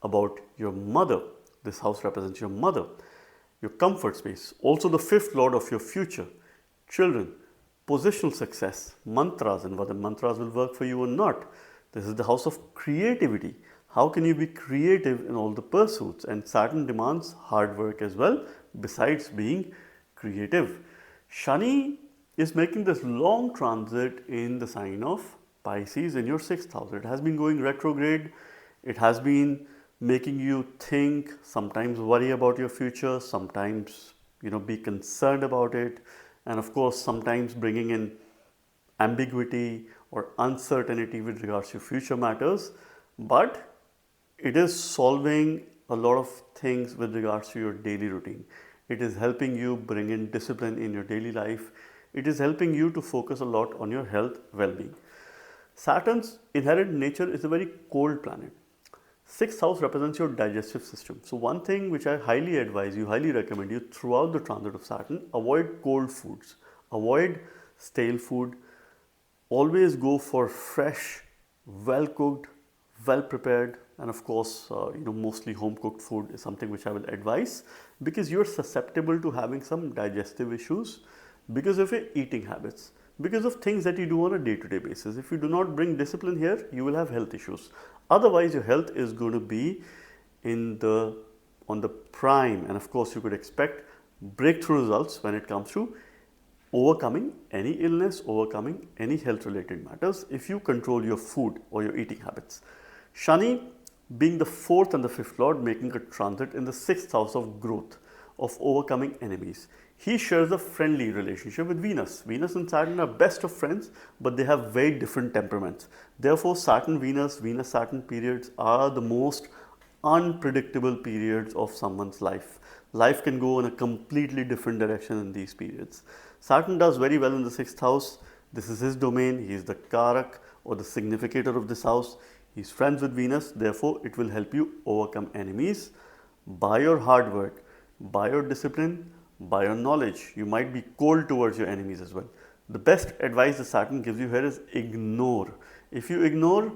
about your mother. This house represents your mother, your comfort space, also the 5th lord of your future, children, positional success, mantras, and whether mantras will work for you or not. This is the house of creativity. How can you be creative in all the pursuits? And Saturn demands hard work as well, besides being creative. Shani is making this long transit in the sign of Pisces in your 6th house. It has been going retrograde. It has been making you think, sometimes worry about your future, sometimes be concerned about it, and of course sometimes bringing in ambiguity or uncertainty with regards to future matters. But it is solving a lot of things with regards to your daily routine. It is helping you bring in discipline in your daily life. It is helping you to focus a lot on your health well-being. Saturn's inherent nature is a very cold planet. 6th house represents your digestive system. So one thing which I highly advise you, highly recommend you throughout the transit of Saturn, avoid cold foods, avoid stale food, always go for fresh, well cooked, well prepared, and of course mostly home cooked food is something which I will advise because you're susceptible to having some digestive issues because of your eating habits, because of things that you do on a day-to-day basis. If you do not bring discipline here, you will have health issues. Otherwise, your health is going to be on the prime, and of course, you could expect breakthrough results when it comes to overcoming any illness, overcoming any health-related matters if you control your food or your eating habits. Shani, being the 4th and the 5th lord, making a transit in the 6th house of growth, of overcoming enemies. He shares a friendly relationship with Venus. Venus and Saturn are best of friends, but they have very different temperaments. Therefore, Saturn-Venus, Venus-Saturn periods are the most unpredictable periods of someone's life. Life can go in a completely different direction in these periods. Saturn does very well in the 6th house. This is his domain. He is the Karak or the significator of this house. He is friends with Venus. Therefore, it will help you overcome enemies by your hard work, by your discipline, by your knowledge. You might be cold towards your enemies as well. The best advice the Saturn gives you here is ignore. If you ignore,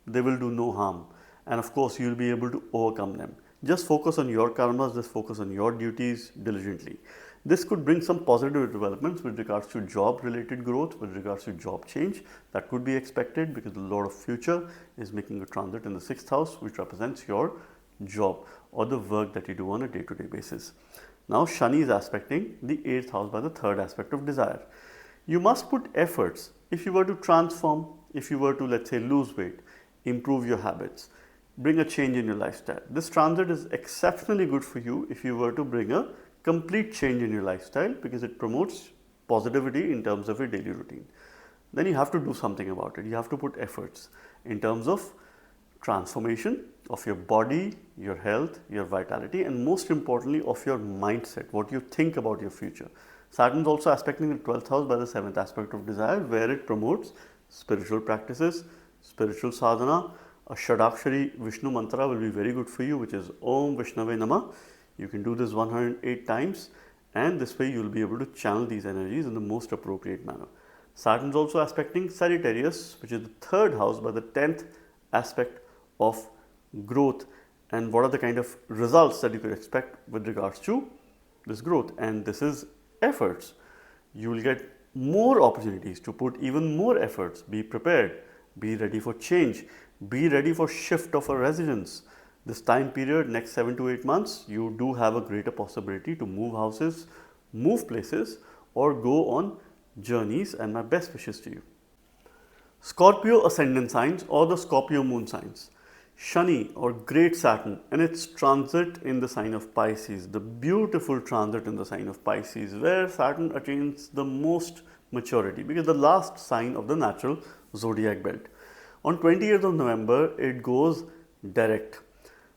they will do no harm. And of course, you will be able to overcome them. Just focus on your karmas, just focus on your duties diligently. This could bring some positive developments with regards to job related growth, with regards to job change. That could be expected because the Lord of Future is making a transit in the 6th house, which represents your job or the work that you do on a day-to-day basis. Now Shani is aspecting the 8th house by the 3rd aspect of desire. You must put efforts if you were to transform, if you were to, let's say, lose weight, improve your habits, bring a change in your lifestyle. This transit is exceptionally good for you if you were to bring a complete change in your lifestyle, because it promotes positivity in terms of your daily routine. Then you have to do something about it. You have to put efforts in terms of transformation of your body, your health, your vitality, and most importantly of your mindset, what you think about your future. Saturn is also aspecting the 12th house by the 7th aspect of desire, where it promotes spiritual practices, spiritual sadhana. A Shadakshari Vishnu mantra will be very good for you, which is Om Vishnave Namah. You can do this 108 times, and this way you will be able to channel these energies in the most appropriate manner. Saturn is also aspecting Sagittarius, which is the 3rd house by the 10th aspect of growth, and what are the kind of results that you could expect with regards to this growth. And this is efforts. You will get more opportunities to put even more efforts. Be prepared, be ready for change, be ready for shift of a residence. This time period, next 7 to 8 months, you do have a greater possibility to move houses, move places, or go on journeys, and my best wishes to you. Scorpio ascendant signs or the Scorpio moon signs. Shani or great Saturn and its transit in the sign of Pisces, the beautiful transit in the sign of Pisces, where Saturn attains the most maturity, because the last sign of the natural zodiac belt. On 20th of November, it goes direct.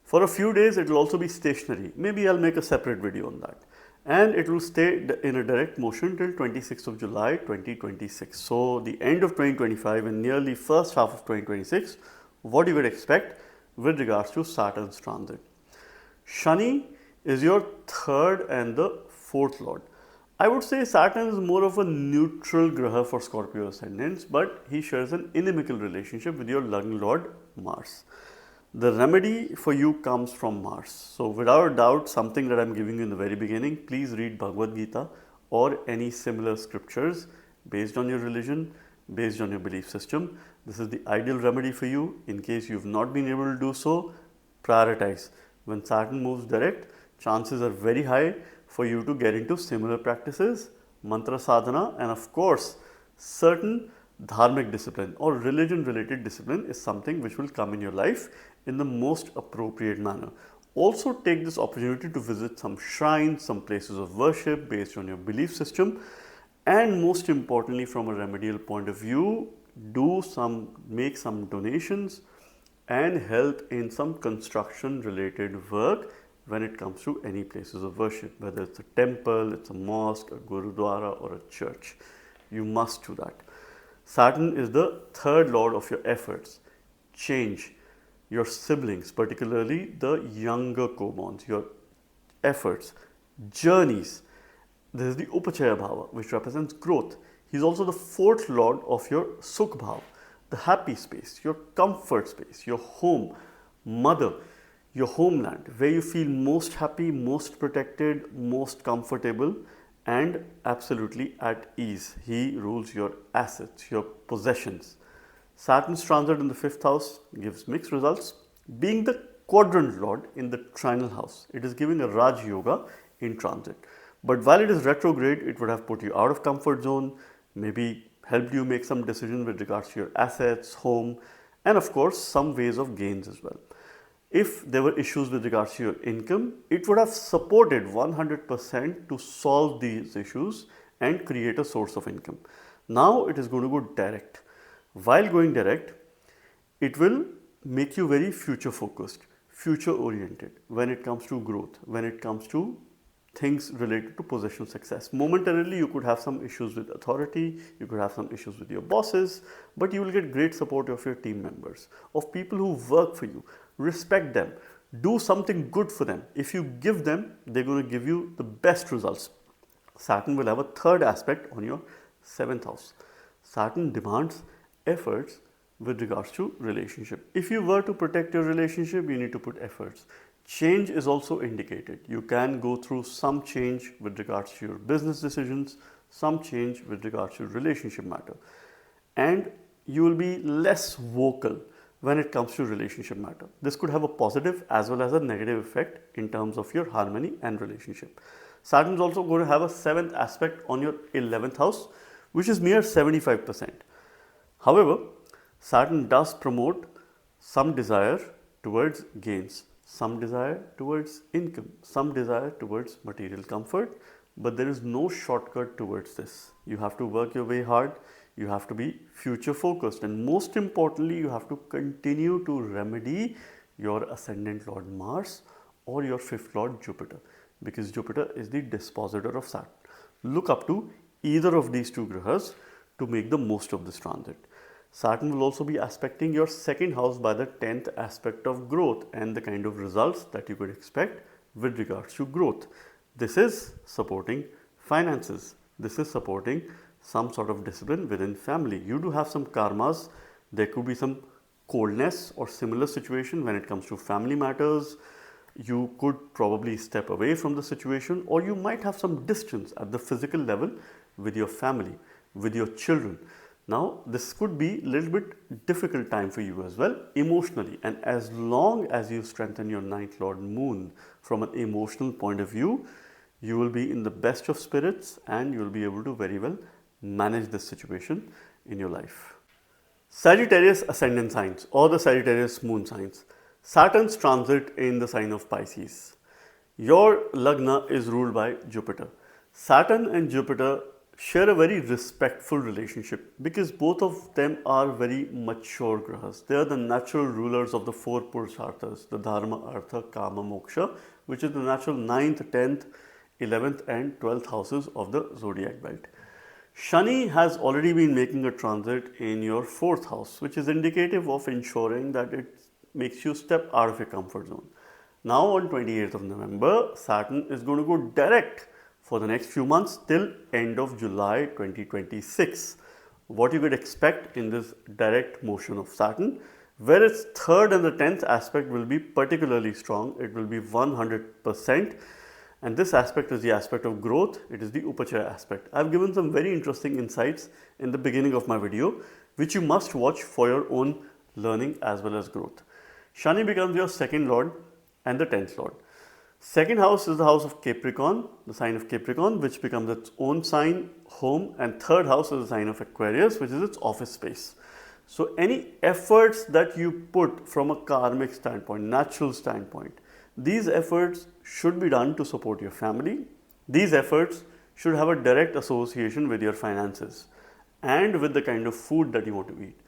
For a few days, it will also be stationary. Maybe I'll make a separate video on that. And it will stay in a direct motion till 26th of July 2026. So the end of 2025 and nearly first half of 2026, what you would expect with regards to Saturn's transit. Shani is your 3rd and the 4th lord. I would say Saturn is more of a neutral graha for Scorpio ascendants, but he shares an inimical relationship with your Lagna lord Mars. The remedy for you comes from Mars. So without doubt, something that I'm giving you in the very beginning, please read Bhagavad Gita or any similar scriptures based on your religion, based on your belief system. This is the ideal remedy for you. In case you've not been able to do so, prioritize. When Saturn moves direct, chances are very high for you to get into similar practices, mantra sadhana, and of course, certain dharmic discipline or religion related discipline is something which will come in your life in the most appropriate manner. Also take this opportunity to visit some shrines, some places of worship based on your belief system, and most importantly from a remedial point of view, make some donations and help in some construction related work when it comes to any places of worship, whether it's a temple, it's a mosque, a gurudwara or a church. You must do that. Saturn is the 3rd lord of your efforts, change, your siblings, particularly the younger co-borns, your efforts, journeys. This is the Upachaya Bhava, which represents growth. He's also the 4th lord of your Sukh Bhava, the happy space, your comfort space, your home, mother, your homeland, where you feel most happy, most protected, most comfortable, and absolutely at ease. He rules your assets, your possessions. Saturn's transit in the 5th house gives mixed results. Being the quadrant lord in the trinal house, it is giving a Raj Yoga in transit. But while it is retrograde, it would have put you out of comfort zone, maybe helped you make some decisions with regards to your assets, home, and of course some ways of gains as well. If there were issues with regards to your income, it would have supported 100% to solve these issues and create a source of income. Now it is going to go direct. While going direct, it will make you very future focused, future oriented when it comes to growth, when it comes to things related to possessional success. Momentarily, you could have some issues with authority, you could have some issues with your bosses, but you will get great support of your team members, of people who work for you. Respect them, do something good for them. If you give them, they're going to give you the best results. Saturn will have a 3rd aspect on your 7th house. Saturn demands efforts with regards to relationship. If you were to protect your relationship, you need to put efforts. Change is also indicated. You can go through some change with regards to your business decisions, some change with regards to relationship matter. And you will be less vocal, when it comes to relationship matter. This could have a positive as well as a negative effect in terms of your harmony and relationship. Saturn is also going to have a 7th aspect on your 11th house, which is mere 75%. However, Saturn does promote some desire towards gains, some desire towards income, some desire towards material comfort, but there is no shortcut towards this. You have to work your way hard, you have to be future focused, and most importantly, you have to continue to remedy your ascendant Lord Mars or your 5th Lord Jupiter, because Jupiter is the dispositor of Saturn. Look up to either of these two grahas to make the most of this transit. Saturn will also be aspecting your 2nd house by the 10th aspect of growth and the kind of results that you could expect with regards to growth. This is supporting finances. This is supporting some sort of discipline within family. You do have some karmas. There could be some coldness or similar situation when it comes to family matters. You could probably step away from the situation, or you might have some distance at the physical level with your family, with your children. Now, this could be a little bit difficult time for you as well emotionally, and as long as you strengthen your 9th Lord Moon from an emotional point of view, you will be in the best of spirits and you will be able to very well manage this situation in your life. Sagittarius ascendant signs or the Sagittarius moon signs. Saturn's transit in the sign of Pisces. Your Lagna is ruled by Jupiter. Saturn and Jupiter share a very respectful relationship because both of them are very mature grahas. They are the natural rulers of the 4 Purusharthas, the Dharma, Artha, Kama, Moksha, which is the natural 9th, 10th, 11th and 12th houses of the zodiac belt. Shani has already been making a transit in your 4th house, which is indicative of ensuring that it makes you step out of your comfort zone. Now on 28th of November, Saturn is going to go direct for the next few months till end of July 2026. What you could expect in this direct motion of Saturn, where its 3rd and the 10th aspect will be particularly strong. It will be 100%. And this aspect is the aspect of growth. It is the Upachaya aspect. I have given some very interesting insights in the beginning of my video, which you must watch for your own learning as well as growth. Shani becomes your 2nd Lord and the 10th Lord. 2nd house is the house of Capricorn, the sign of Capricorn, which becomes its own sign, home, and 3rd house is the sign of Aquarius, which is its office space. So any efforts that you put from a karmic standpoint, natural standpoint, these efforts should be done to support your family. These efforts should have a direct association with your finances and with the kind of food that you want to eat.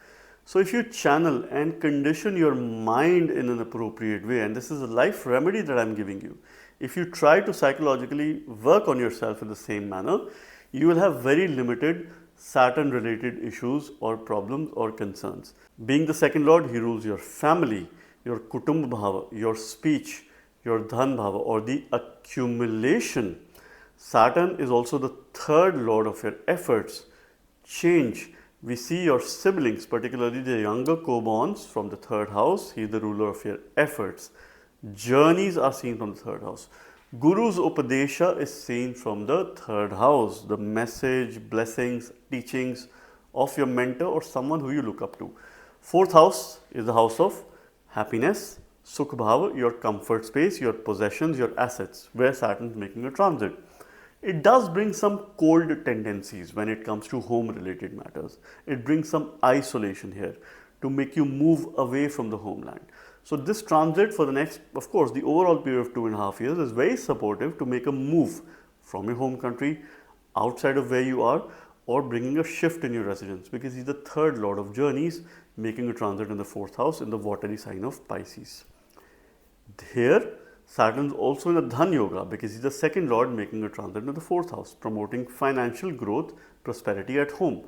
So if you channel and condition your mind in an appropriate way, and this is a life remedy that I am giving you, if you try to psychologically work on yourself in the same manner, you will have very limited Saturn related issues or problems or concerns. Being the 2nd Lord, he rules your family, your Kutumba Bhava, your speech, your Dhan Bhava or the accumulation. Saturn is also the 3rd Lord of your efforts, change. We see your siblings, particularly the younger co-borns from the 3rd house. He is the ruler of your efforts. Journeys are seen from the 3rd house. Guru's Upadesha is seen from the 3rd house. The message, blessings, teachings of your mentor or someone who you look up to. 4th house is the house of happiness, Sukha Bhava, your comfort space, your possessions, your assets, where Saturn is making a transit. It does bring some cold tendencies when it comes to home related matters. It brings some isolation here to make you move away from the homeland. So this transit for the next, of course, the overall period of 2.5 years is very supportive to make a move from your home country outside of where you are or bringing a shift in your residence, because he's the 3rd Lord of journeys making a transit in the 4th house in the watery sign of Pisces. Here, Saturn is also in a Dhan Yoga because he's the 2nd Lord making a transit in the 4th house, promoting financial growth, prosperity at home.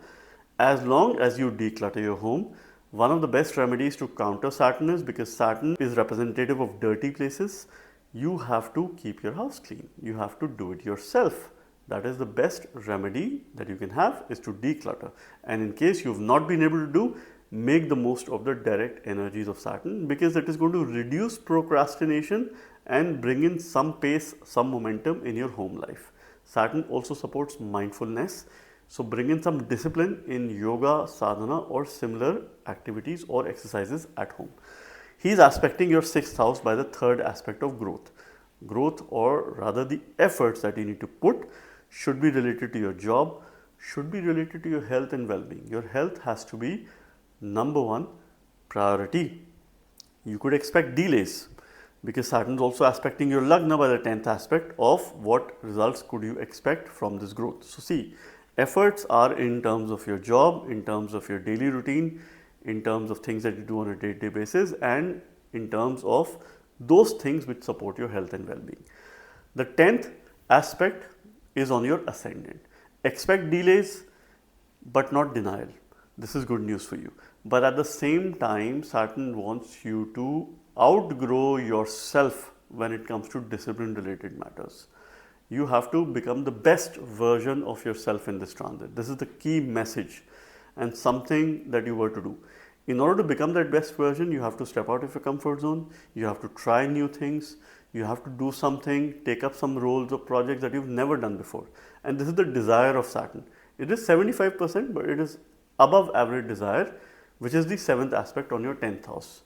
As long as you declutter your home, one of the best remedies to counter Saturn is, because Saturn is representative of dirty places, you have to keep your house clean. You have to do it yourself. That is the best remedy that you can have, is to declutter. And in case you have not been able to do, make the most of the direct energies of Saturn, because it is going to reduce procrastination and bring in some pace, some momentum in your home life. Saturn also supports mindfulness, So bring in some discipline in yoga, sadhana or similar activities or exercises at home. He is aspecting your 6th house by the 3rd aspect of growth. Growth, or rather the efforts that you need to put, should be related to your job, should be related to your health and well-being. Your health has to be number one priority. You could expect delays because Saturn is also aspecting your Lagna by the 10th aspect of what results could you expect from this growth. So see, efforts are in terms of your job, in terms of your daily routine, in terms of things that you do on a day-to-day basis, and in terms of those things which support your health and well-being. The 10th aspect is on your ascendant. Expect delays but not denial. This is good news for you. But at the same time, Saturn wants you to outgrow yourself when it comes to discipline related matters. You have to become the best version of yourself in this transit. This is the key message and something that you were to do. In order to become that best version, you have to step out of your comfort zone. You have to try new things. You have to do something, take up some roles or projects that you've never done before. And this is the desire of Saturn. It is 75%, but it is above average desire, which is the 7th aspect on your 10th house,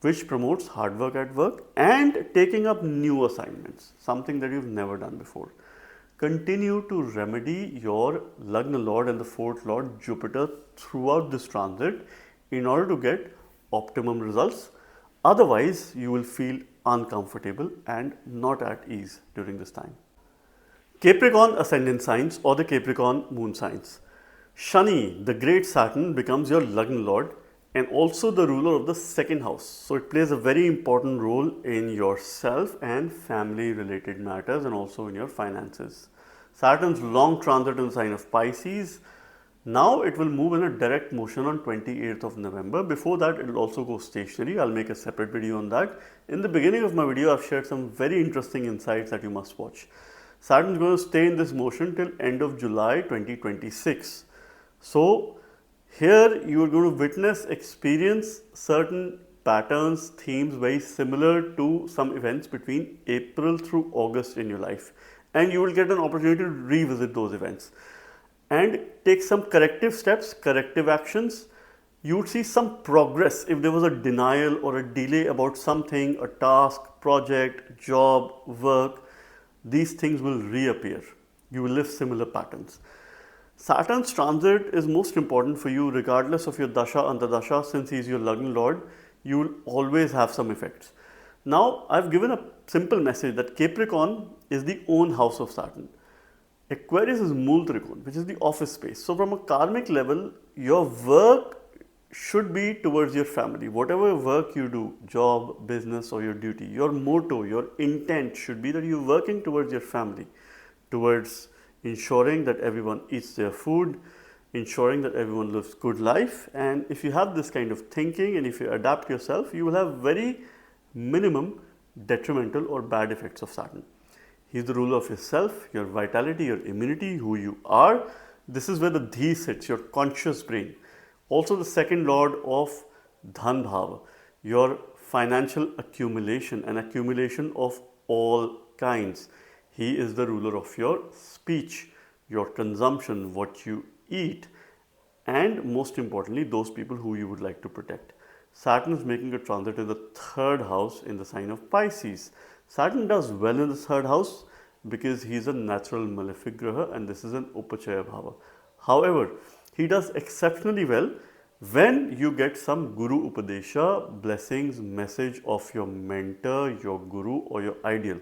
which promotes hard work at work and taking up new assignments, something that you've never done before. Continue to remedy your Lagna Lord and the 4th Lord Jupiter throughout this transit in order to get optimum results. Otherwise, you will feel uncomfortable and not at ease during this time. Capricorn ascendant signs or the Capricorn moon signs. Shani, the great Saturn, becomes your Lagna Lord and also the ruler of the 2nd house. So it plays a very important role in yourself and family related matters and also in your finances. Saturn's long transit in the sign of Pisces. Now it will move in a direct motion on 28th of November. Before that, it will also go stationary. I'll make a separate video on that. In the beginning of my video, I've shared some very interesting insights that you must watch. Saturn is going to stay in this motion till end of July 2026. So here you are going to witness, experience certain patterns, themes very similar to some events between April through August in your life. And you will get an opportunity to revisit those events and take some corrective steps, corrective actions. You would see some progress if there was a denial or a delay about something, a task, project, job, work. These things will reappear. You will live similar patterns. Saturn's transit is most important for you regardless of your dasha, antardasha. Since he is your Lagna Lord, you will always have some effects. Now, I've given a simple message that Capricorn is the own house of Saturn. Aquarius is Mool Trikon, which is the office space. So from a karmic level, your work should be towards your family. Whatever work you do, job, business or your duty, your motto, your intent should be that you're working towards your family, towards ensuring that everyone eats their food, ensuring that everyone lives good life. And if you have this kind of thinking and if you adapt yourself, you will have very minimum detrimental or bad effects of Saturn. He's the ruler of yourself, your vitality, your immunity, who you are. This is where the Dhi sits, your conscious brain. Also the 2nd Lord of Dhan Bhava, your financial accumulation, an accumulation of all kinds. He is the ruler of your speech, your consumption, what you eat, and most importantly, those people who you would like to protect. Saturn is making a transit in the 3rd house in the sign of Pisces. Saturn does well in the 3rd house because he is a natural malefic graha and this is an Upachaya Bhava. However, he does exceptionally well when you get some Guru Upadesha, blessings, message of your mentor, your Guru or your ideal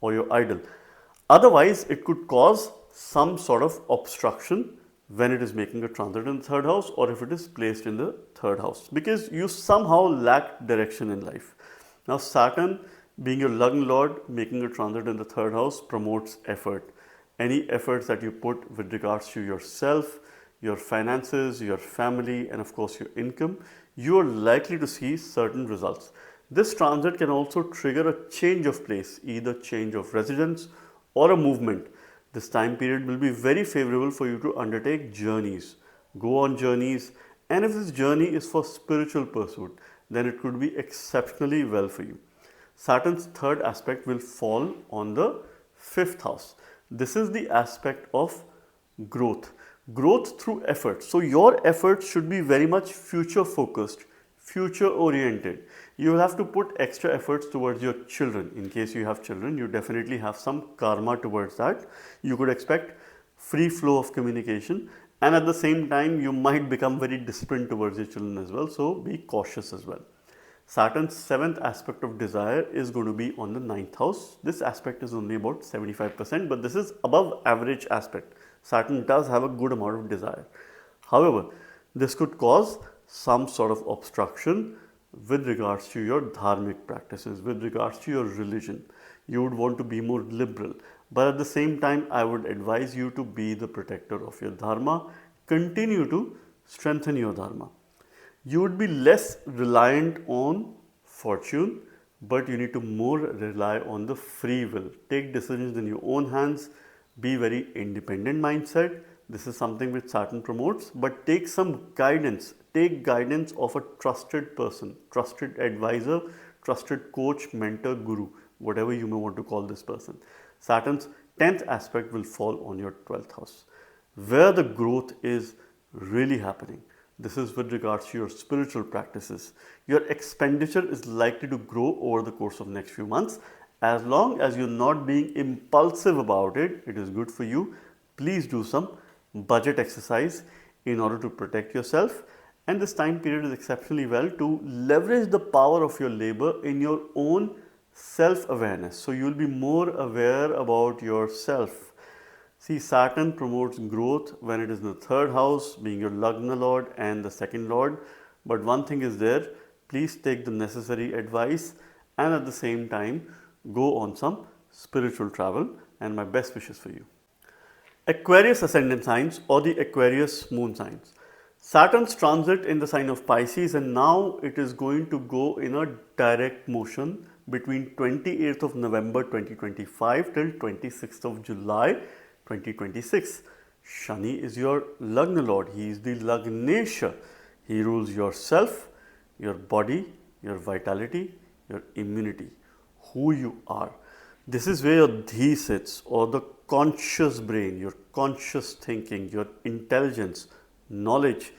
or your idol. Otherwise, it could cause some sort of obstruction when it is making a transit in the 3rd house or if it is placed in the 3rd house because you somehow lack direction in life. Now, Saturn being your Lagna Lord, making a transit in the 3rd house promotes effort. Any efforts that you put with regards to yourself, your finances, your family, and of course your income, you are likely to see certain results. This transit can also trigger a change of place, either change of residence or a movement. This time period will be very favorable for you to undertake journeys, go on journeys, and if this journey is for spiritual pursuit, then it could be exceptionally well for you. Saturn's 3rd aspect will fall on the 5th house. This is the aspect of growth, Growth through effort. So your efforts should be very much future focused, future oriented. You will have to put extra efforts towards your children. In case you have children, you definitely have some karma towards that. You could expect free flow of communication, and at the same time you might become very disciplined towards your children as well, so be cautious as well. Saturn's 7th aspect of desire is going to be on the 9th house. This aspect is only about 75%, but this is above average aspect. Saturn does have a good amount of desire. However, this could cause some sort of obstruction with regards to your dharmic practices, with regards to your religion. You would want to be more liberal, but at the same time I would advise you to be the protector of your dharma. Continue to strengthen your dharma. You would be less reliant on fortune, but you need to more rely on the free will. Take decisions in your own hands, be very independent mindset. This is something which Saturn promotes, but take some guidance. Take guidance of a trusted person, trusted advisor, trusted coach, mentor, guru, whatever you may want to call this person. Saturn's 10th aspect will fall on your 12th house, where the growth is really happening. This is with regards to your spiritual practices. Your expenditure is likely to grow over the course of next few months. As long as you're not being impulsive about it, it is good for you. Please do some budget exercise in order to protect yourself. And this time period is exceptionally well to leverage the power of your labor in your own self-awareness. So you'll be more aware about yourself. See, Saturn promotes growth when it is in the 3rd house, being your Lagna Lord and the 2nd Lord. But one thing is there, please take the necessary advice and at the same time go on some spiritual travel, and my best wishes for you. Aquarius ascendant signs or the Aquarius moon signs. Saturn's transit in the sign of Pisces, and now it is going to go in a direct motion between 28th of November 2025 till 26th of July 2026. Shani is your Lagna Lord. He is the Lagnesha. He rules yourself, your body, your vitality, your immunity, who you are. This is where your dhi sits, or the conscious brain, your conscious thinking, your intelligence, knowledge.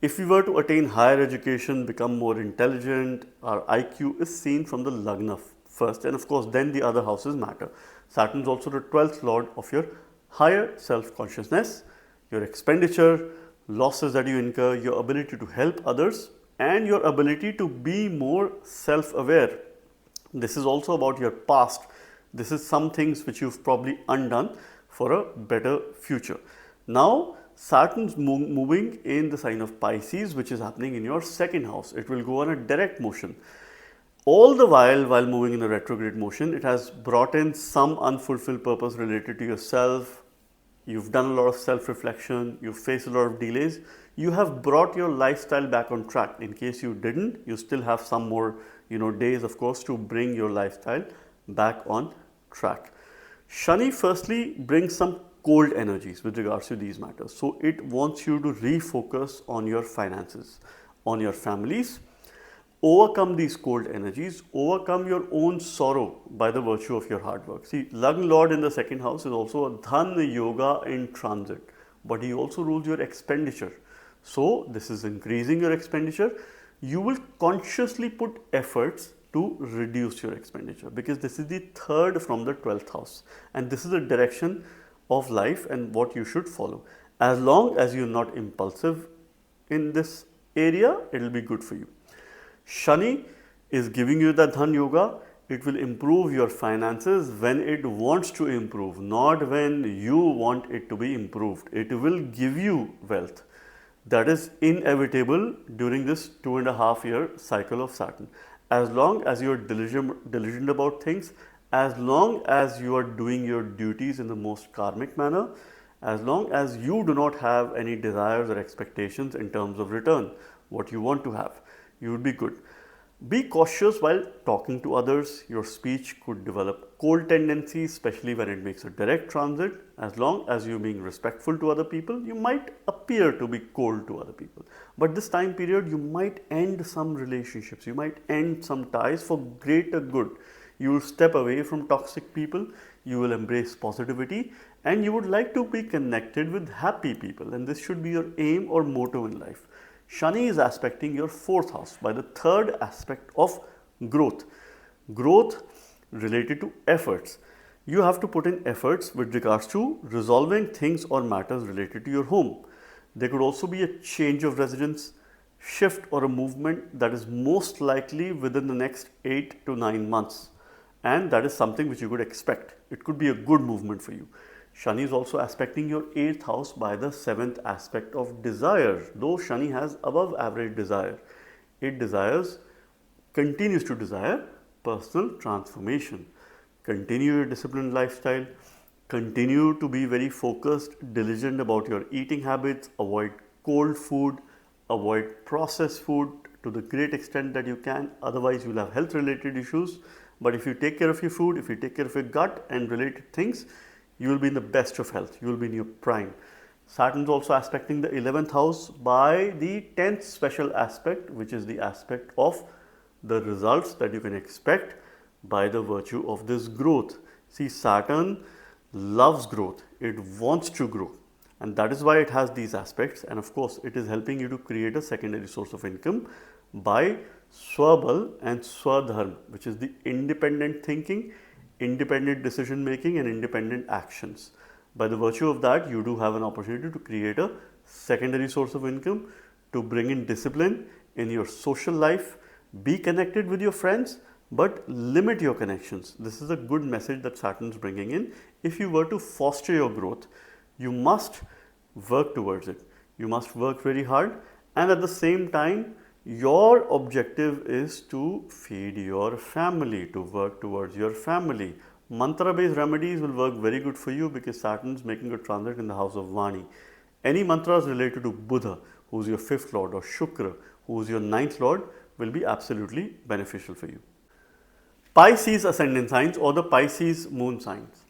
If we were to attain higher education, become more intelligent, our IQ is seen from the Lagna first, and of course then the other houses matter. Saturn is also the 12th Lord of your higher self-consciousness, your expenditure, losses that you incur, your ability to help others, and your ability to be more self-aware. This is also about your past. This is some things which you've probably undone for a better future. Now, Saturn's moving in the sign of Pisces, which is happening in your 2nd house. It will go on a direct motion. All the while moving in a retrograde motion, it has brought in some unfulfilled purpose related to yourself. You've done a lot of self-reflection. You've faced a lot of delays. You have brought your lifestyle back on track. In case you didn't, you still have some more days, of course, to bring your lifestyle back on track. Shani firstly brings some cold energies with regards to these matters. So it wants you to refocus on your finances, on your families, overcome these cold energies, overcome your own sorrow by the virtue of your hard work. See, Lagna Lord in the 2nd house is also a Dhan Yoga in transit, but he also rules your expenditure. So this is increasing your expenditure. You will consciously put efforts to reduce your expenditure, because this is the 3rd from the 12th house, and this is the direction of life and what you should follow. As long as you're not impulsive in this area, it will be good for you. Shani is giving you the Dhan Yoga. It will improve your finances when it wants to improve, not when you want it to be improved. It will give you wealth. That is inevitable during this 2.5-year cycle of Saturn. As long as you are diligent about things, as long as you are doing your duties in the most karmic manner, as long as you do not have any desires or expectations in terms of return, what you want to have, you would be good. Be cautious while talking to others. Your speech could develop cold tendencies, especially when it makes a direct transit. As long as you're being respectful to other people, you might appear to be cold to other people. But this time period, you might end some relationships, you might end some ties for greater good. You will step away from toxic people, you will embrace positivity, and you would like to be connected with happy people, and this should be your aim or motto in life. Shani is aspecting your 4th house by the 3rd aspect of growth. Growth related to efforts. You have to put in efforts with regards to resolving things or matters related to your home. There could also be a change of residence, shift or a movement that is most likely within the next 8 to 9 months, and that is something which you could expect. It could be a good movement for you. Shani is also aspecting your 8th house by the 7th aspect of desire. Though Shani has above average desire, it continues to desire personal transformation. Continue your disciplined lifestyle, continue to be very focused, diligent about your eating habits, avoid cold food, avoid processed food to the great extent that you can, otherwise you will have health related issues. But if you take care of your food, if you take care of your gut and related things, you will be in the best of health, you will be in your prime. Saturn is also aspecting the 11th house by the 10th special aspect, which is the aspect of the results that you can expect by the virtue of this growth. See, Saturn loves growth, it wants to grow, and that is why it has these aspects. And of course, it is helping you to create a secondary source of income by Swabal and Swadharma, which is the independent thinking, independent decision making and independent actions. By the virtue of that, you do have an opportunity to create a secondary source of income, to bring in discipline in your social life, be connected with your friends, but limit your connections. This is a good message that Saturn is bringing in. If you were to foster your growth, you must work towards it. You must work very hard, and at the same time, your objective is to feed your family, to work towards your family. Mantra based remedies will work very good for you because Saturn is making a transit in the house of Vani. Any mantras related to Buddha, who is your 5th lord, or Shukra, who is your 9th lord, will be absolutely beneficial for you. Pisces ascendant signs or the Pisces moon signs.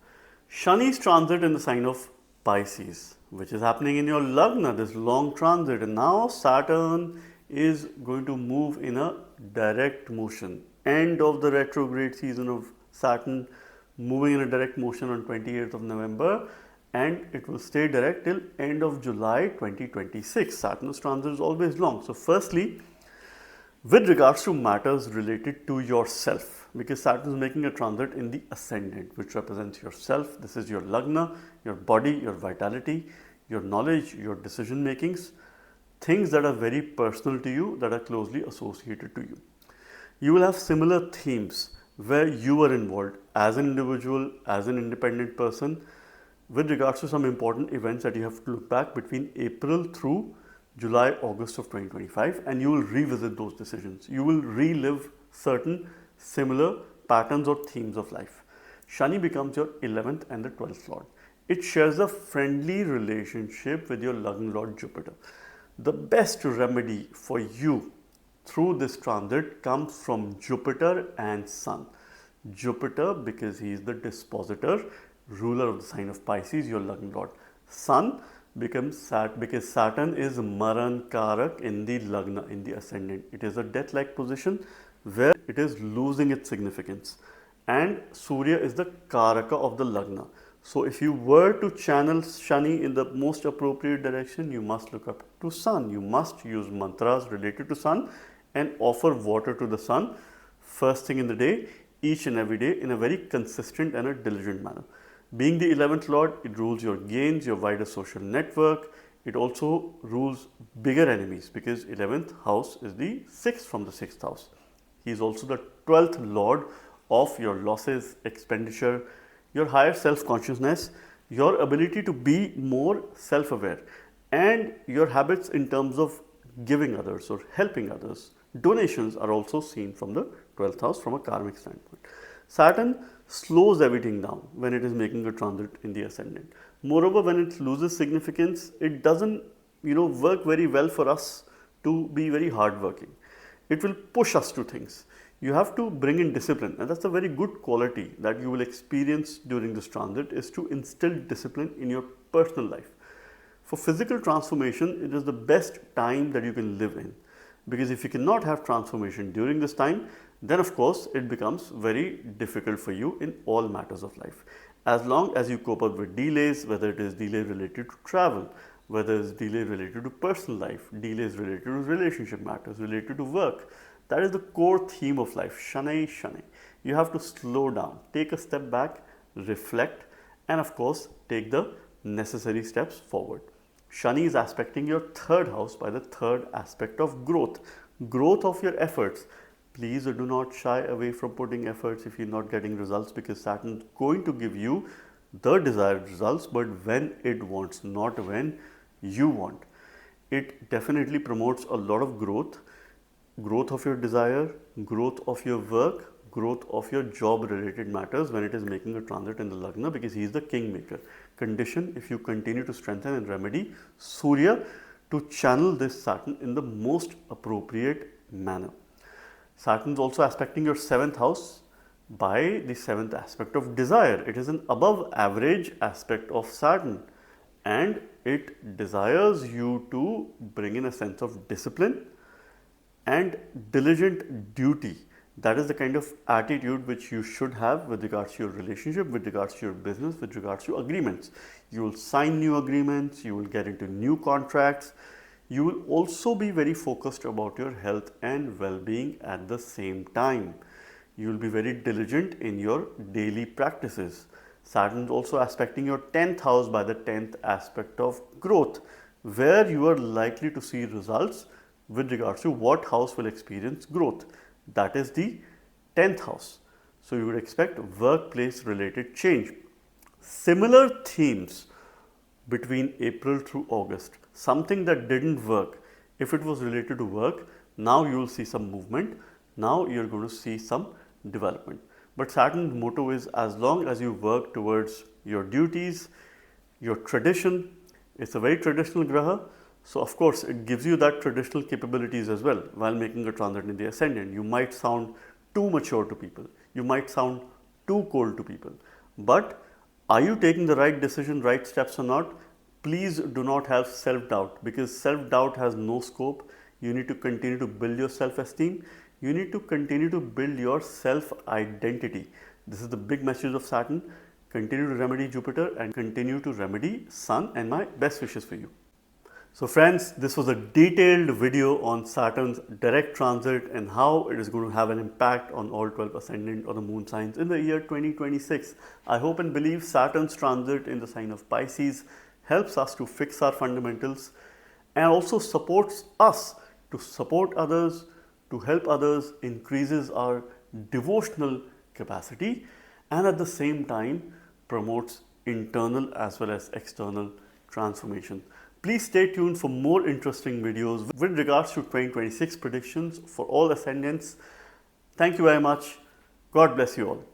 Shani's transit in the sign of Pisces, which is happening in your Lagna, this long transit, and now Saturn is going to move in a direct motion. End of the retrograde season of Saturn, moving in a direct motion on 28th of November, and it will stay direct till end of July 2026. Saturn's transit is always long. So firstly, with regards to matters related to yourself, because Saturn is making a transit in the ascendant, which represents yourself. This is your Lagna, your body, your vitality, your knowledge, your decision makings, things that are very personal to you, that are closely associated to you. You will have similar themes where you are involved as an individual, as an independent person, with regards to some important events that you have to look back between April through July, August of 2025, and you will revisit those decisions. You will relive certain similar patterns or themes of life. Shani becomes your 11th and the 12th lord. It shares a friendly relationship with your Lagna lord Jupiter. The best remedy for you through this transit comes from Jupiter and Sun. Jupiter, because he is the dispositor, ruler of the sign of Pisces, your Lagna lord. Sun because Saturn is Maran Karak in the Lagna, in the ascendant. It is a death-like position where it is losing its significance. And Surya is the Karaka of the Lagna. So if you were to channel Shani in the most appropriate direction, you must look up to Sun. You must use mantras related to Sun and offer water to the Sun first thing in the day, each and every day, in a very consistent and a diligent manner. Being the 11th lord, it rules your gains, your wider social network. It also rules bigger enemies because 11th house is the 6th from the 6th house. He is also the 12th lord of your losses, expenditure, your higher self-consciousness, your ability to be more self-aware, and your habits in terms of giving others or helping others. Donations are also seen from the 12th house from a karmic standpoint. Saturn slows everything down when it is making a transit in the ascendant. Moreover, when it loses significance, it doesn't work very well for us to be very hardworking. It will push us to things. You have to bring in discipline, and that's a very good quality that you will experience during this transit, is to instill discipline in your personal life. For physical transformation, it is the best time that you can live in, because if you cannot have transformation during this time, then of course it becomes very difficult for you in all matters of life. As long as you cope up with delays, whether it is delay related to travel, whether it's delay related to personal life, delays related to relationship matters, related to work, that is the core theme of life, Shanai Shanai. You have to slow down, take a step back, reflect, and of course, take the necessary steps forward. Shani is aspecting your third house by the third aspect of growth, growth of your efforts. Please do not shy away from putting efforts if you're not getting results, because Saturn is going to give you the desired results, but when it wants, not when you want. It definitely promotes a lot of growth, growth of your desire, growth of your work, growth of your job related matters when it is making a transit in the Lagna, because he is the kingmaker. Condition if you continue to strengthen and remedy Surya to channel this Saturn in the most appropriate manner. Saturn is also aspecting your 7th house by the 7th aspect of desire. It is an above average aspect of Saturn, and it desires you to bring in a sense of discipline and diligent duty. That is the kind of attitude which you should have with regards to your relationship, with regards to your business, with regards to agreements. You will sign new agreements, you will get into new contracts. You will also be very focused about your health and well-being at the same time. You will be very diligent in your daily practices. Saturn is also aspecting your 10th house by the 10th aspect of growth, where you are likely to see results with regards to what house will experience growth. That is the 10th house. So you would expect workplace related change. Similar themes between April through August. Something that didn't work, if it was related to work, now you will see some movement. Now you're going to see some development. But Saturn's motto is, as long as you work towards your duties, your tradition, it's a very traditional graha. So of course, it gives you that traditional capabilities as well while making a transit in the ascendant. You might sound too mature to people. You might sound too cold to people. But are you taking the right decision, right steps or not? Please do not have self-doubt, because self-doubt has no scope. You need to continue to build your self-esteem. You need to continue to build your self-identity. This is the big message of Saturn. Continue to remedy Jupiter and continue to remedy Sun, and my best wishes for you. So friends, this was a detailed video on Saturn's direct transit and how it is going to have an impact on all 12 ascendant or the moon signs in the year 2026. I hope and believe Saturn's transit in the sign of Pisces helps us to fix our fundamentals and also supports us to support others, to help others, increases our devotional capacity, and at the same time promotes internal as well as external transformation. Please stay tuned for more interesting videos with regards to 2026 predictions for all ascendants. Thank you very much. God bless you all.